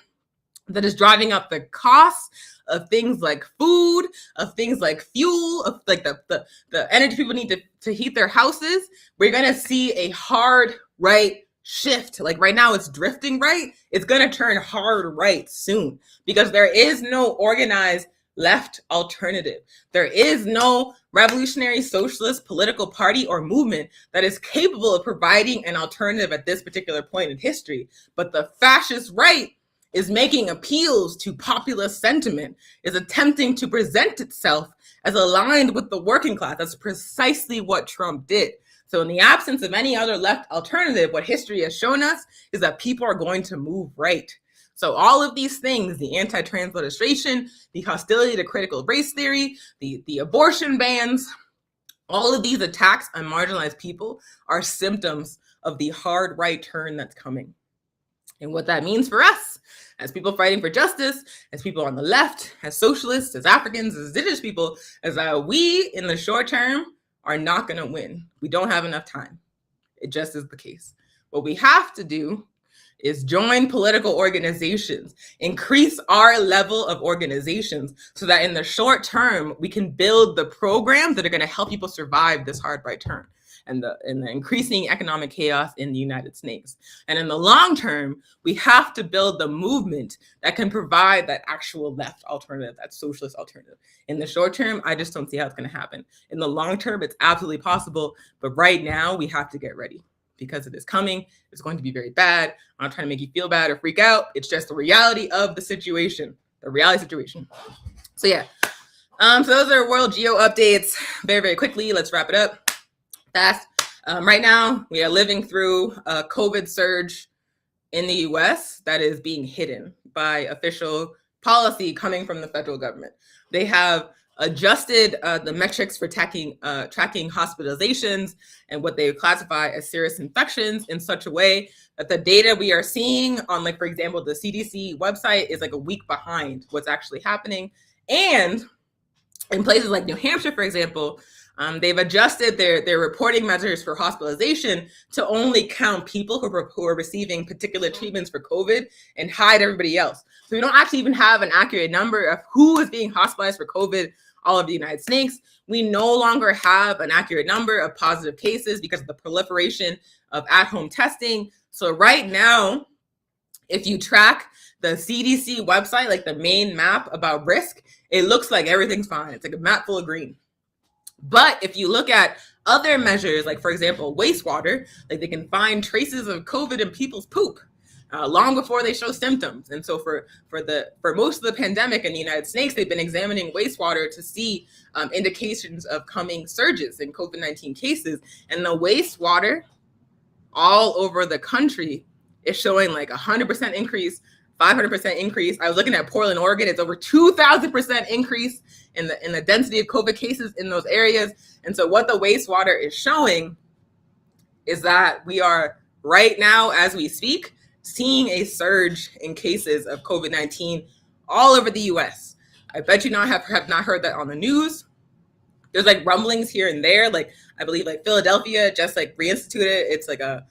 that is driving up the costs of things like food, of things like fuel, of like the energy people need to heat their houses, we're going to see a hard right shift. Like right now it's drifting right. It's going to turn hard right soon because there is no organized left alternative. There is no revolutionary socialist political party or movement that is capable of providing an alternative at this particular point in history. But the fascist right is making appeals to populist sentiment, is attempting to present itself as aligned with the working class. That's precisely what Trump did. So in the absence of any other left alternative, what history has shown us is that people are going to move right. So all of these things, the anti-trans legislation, the hostility to critical race theory, the abortion bans, all of these attacks on marginalized people are symptoms of the hard right turn that's coming. And what that means for us, as people fighting for justice, as people on the left, as socialists, as Africans, as indigenous people, is that we, in the short term, are not going to win. We don't have enough time. It just is the case. What we have to do is join political organizations, increase our level of organizations so that in the short term, we can build the programs that are going to help people survive this hard right turn and the increasing economic chaos in the United States. And in the long term, we have to build the movement that can provide that actual left alternative, that socialist alternative. In the short term, I just don't see how it's going to happen. In the long term, it's absolutely possible. But right now, we have to get ready because it is coming. It's going to be very bad. I'm not trying to make you feel bad or freak out. It's just the reality of the situation, So yeah, so those are world geo updates. Very, very quickly, let's wrap it up fast. Right now, we are living through a COVID surge in the US that is being hidden by official policy coming from the federal government. They have adjusted the metrics for tracking hospitalizations and what they classify as serious infections in such a way that the data we are seeing on, like, for example, the CDC website is like a week behind what's actually happening. And in places like New Hampshire, for example, they've adjusted their reporting measures for hospitalization to only count people who are receiving particular treatments for COVID and hide everybody else. So we don't actually even have an accurate number of who is being hospitalized for COVID all over the United States. We no longer have an accurate number of positive cases because of the proliferation of at-home testing. So right now, if you track the CDC website, like the main map about risk, it looks like everything's fine. It's like a map full of green. But if you look at other measures, like, for example, wastewater, like they can find traces of COVID in people's poop long before they show symptoms. And so for most of the pandemic in the United States, they've been examining wastewater to see indications of coming surges in COVID-19 cases. And the wastewater all over the country is showing like 100% increase, 500% increase. I was looking at Portland, Oregon. It's over 2,000% increase in the density of COVID cases in those areas. And so what the wastewater is showing is that we are right now, as we speak, seeing a surge in cases of COVID-19 all over the US. I bet you have not heard that on the news. There's like rumblings here and there. Like I believe like Philadelphia just like reinstituted. It's like a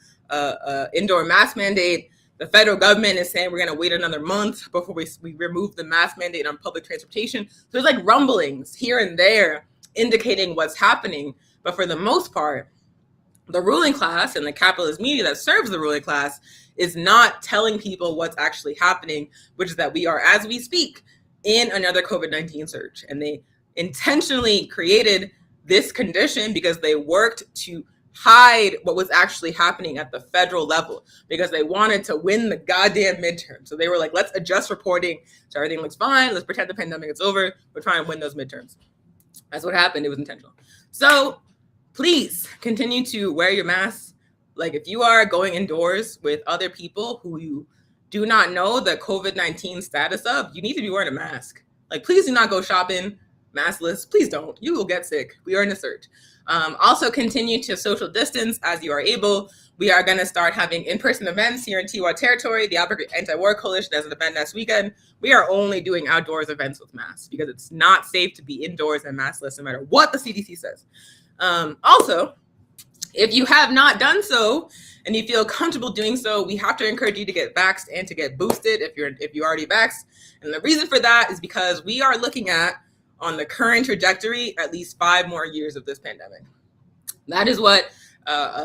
indoor mask mandate. The federal government is saying we're going to wait another month before we remove the mask mandate on public transportation. So there's like rumblings here and there indicating what's happening. But for the most part, the ruling class and the capitalist media that serves the ruling class is not telling people what's actually happening, which is that we are, as we speak, in another COVID-19 surge. And they intentionally created this condition because they worked to hide what was actually happening at the federal level because they wanted to win the goddamn midterm. So they were like, let's adjust reporting so everything looks fine. Let's pretend the pandemic is over. We're trying to win those midterms. That's what happened. It was intentional. So please continue to wear your masks. Like if you are going indoors with other people who you do not know the COVID-19 status of, you need to be wearing a mask. Like please do not go shopping maskless. Please don't. You will get sick. We are in a surge. Also continue to social distance as you are able. We are going to start having in-person events here in Tiwa territory. The Alberta Anti-War Coalition has an event next weekend. We are only doing outdoors events with masks because it's not safe to be indoors and maskless no matter what the CDC says. Also, if you have not done so and you feel comfortable doing so, we have to encourage you to get vaxxed and to get boosted if you already vaxxed. And the reason for that is because we are looking at, on the current trajectory, at least 5 more years of this pandemic. That is what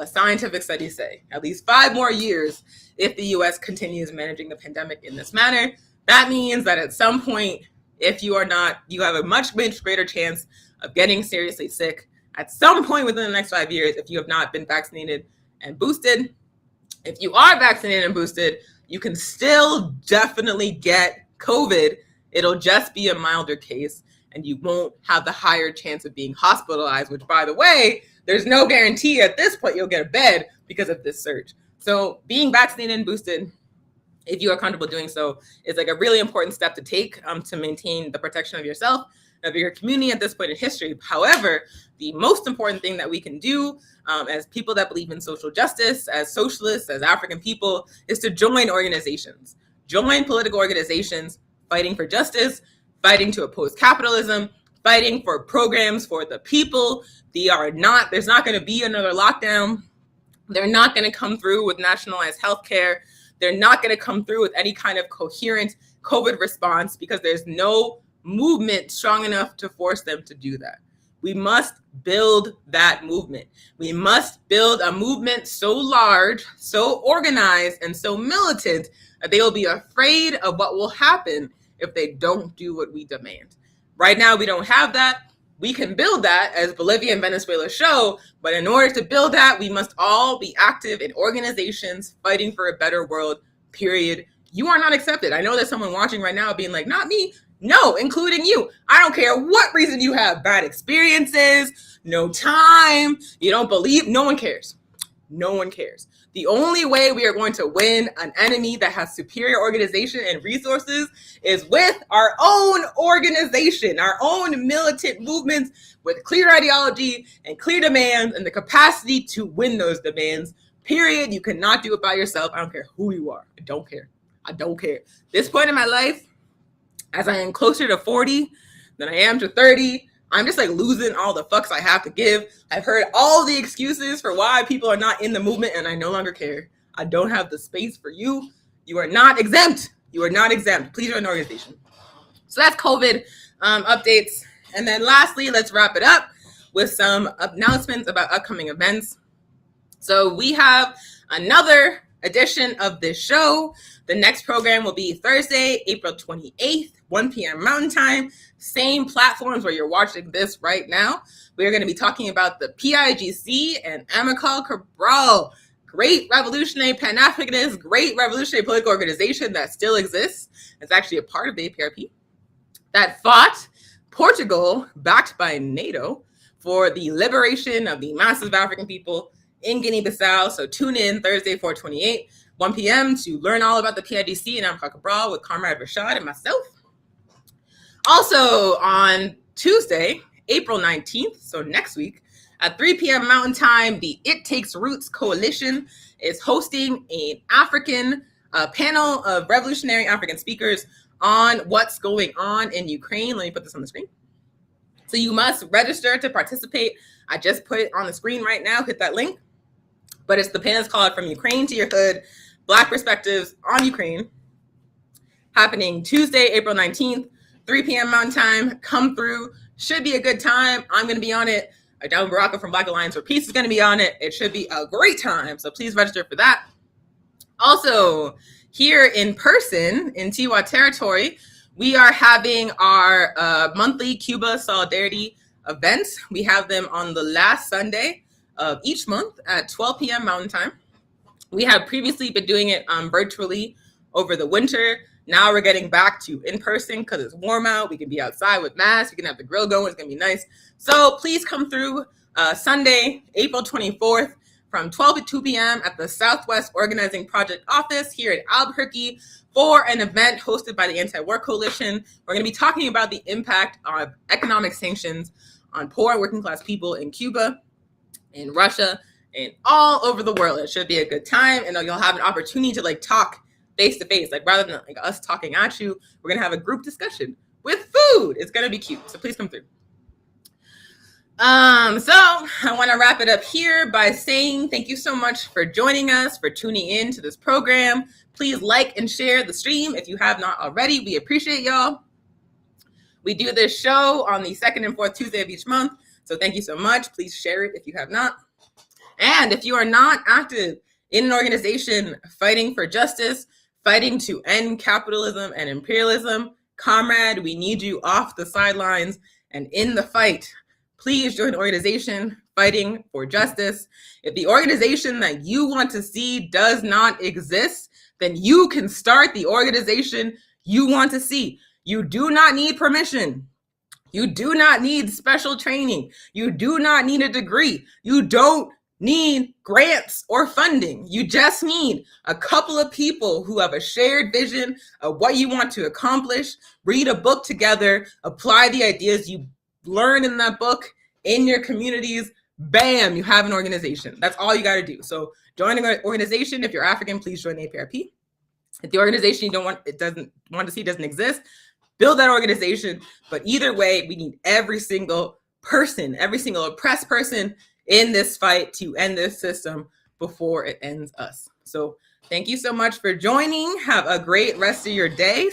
scientific studies say, at least 5 more years if the US continues managing the pandemic in this manner. That means that at some point, if you are not, you have a much greater chance of getting seriously sick at some point within the next 5 years if you have not been vaccinated and boosted. If you are vaccinated and boosted, you can still definitely get COVID. It'll just be a milder case, and you won't have the higher chance of being hospitalized, which, by the way, there's no guarantee at this point you'll get a bed because of this surge. So being vaccinated and boosted, if you are comfortable doing so, is like a really important step to take to maintain the protection of yourself, of your community at this point in history. However, the most important thing that we can do as people that believe in social justice, as socialists, as African people, is to join organizations. Join political organizations fighting for justice, fighting to oppose capitalism, fighting for programs for the people. There's not going to be another lockdown. They're not going to come through with nationalized healthcare. They're not going to come through with any kind of coherent COVID response because there's no movement strong enough to force them to do that. We must build that movement. We must build a movement so large, so organized, and so militant that they will be afraid of what will happen if they don't do what we demand. Right now, we don't have that. We can build that, as Bolivia and Venezuela show, but in order to build that, we must all be active in organizations fighting for a better world, period. You are not accepted. I know there's someone watching right now being like, not me. No, including you. I don't care what reason you have, bad experiences, no time, you don't believe, no one cares. No one cares. The only way we are going to win an enemy that has superior organization and resources is with our own organization, our own militant movements with clear ideology and clear demands and the capacity to win those demands, period. You cannot do it by yourself. I don't care who you are. I don't care. I don't care. This point in my life, as I am closer to 40 than I am to 30, I'm just like losing all the fucks I have to give. I've heard all the excuses for why people are not in the movement, and I no longer care. I don't have the space for you. You are not exempt. You are not exempt. Please join an organization. So that's COVID updates. And then lastly, let's wrap it up with some announcements about upcoming events. So we have another edition of this show. The next program will be Thursday, April 28th, 1 p.m. Mountain Time. Same platforms where you're watching this right now. We're going to be talking about the PIGC and Amilcar Cabral. Great revolutionary Pan-Africanist, great revolutionary political organization that still exists. It's actually a part of the APRP that fought Portugal, backed by NATO, for the liberation of the masses of African people in Guinea-Bissau. So tune in Thursday, 4/28, 1 p.m. to learn all about the PIGC and Amilcar Cabral with Comrade Rashad and myself. Also on Tuesday, April 19th, so next week, at 3 p.m. Mountain Time, the It Takes Roots Coalition is hosting an African panel of revolutionary African speakers on what's going on in Ukraine. Let me put this on the screen. So you must register to participate. I just put it on the screen right now. Hit that link. But it's the panel's called From Ukraine to Your Hood, Black Perspectives on Ukraine, happening Tuesday, April 19th, 3 p.m. Mountain Time. Come through. Should be a good time. I'm going to be on it. Adama Baraka from Black Alliance for Peace is going to be on it. It should be a great time. So please register for that. Also, here in person in Tiwa territory, we are having our monthly Cuba Solidarity events. We have them on the last Sunday of each month at 12 p.m. Mountain Time. We have previously been doing it virtually over the winter. Now we're getting back to in person because it's warm out. We can be outside with masks. We can have the grill going. It's going to be nice. So please come through Sunday, April 24th from 12 to 2 p.m. at the Southwest Organizing Project office here in Albuquerque for an event hosted by the Anti-War Coalition. We're going to be talking about the impact of economic sanctions on poor and working class people in Cuba, in Russia, and all over the world. It should be a good time, and you'll have an opportunity to talk face to face, rather than us talking at you. We're going to have a group discussion with food. It's going to be cute. So please come through. So I want to wrap it up here by saying thank you so much for joining us, for tuning in to this program. Please like and share the stream if you have not already. We appreciate y'all. We do this show on the second and fourth Tuesday of each month. So thank you so much. Please share it if you have not. And if you are not active in an organization fighting for justice, fighting to end capitalism and imperialism, comrade, we need you off the sidelines and in the fight. Please join an organization fighting for justice. If the organization that you want to see does not exist, then you can start the organization you want to see. You do not need permission. You do not need special training. You do not need a degree. You don't need grants or funding. You just need a couple of people who have a shared vision of what you want to accomplish, read a book together, apply the ideas you learn in that book in your communities. Bam, you have an organization. That's all you got to do. So join an organization. If you're African, please join the APRP. If the organization you doesn't want to see doesn't exist, build that organization. But either way, we need every single person, every single oppressed person in this fight to end this system before it ends us. So thank you so much for joining. Have a great rest of your day.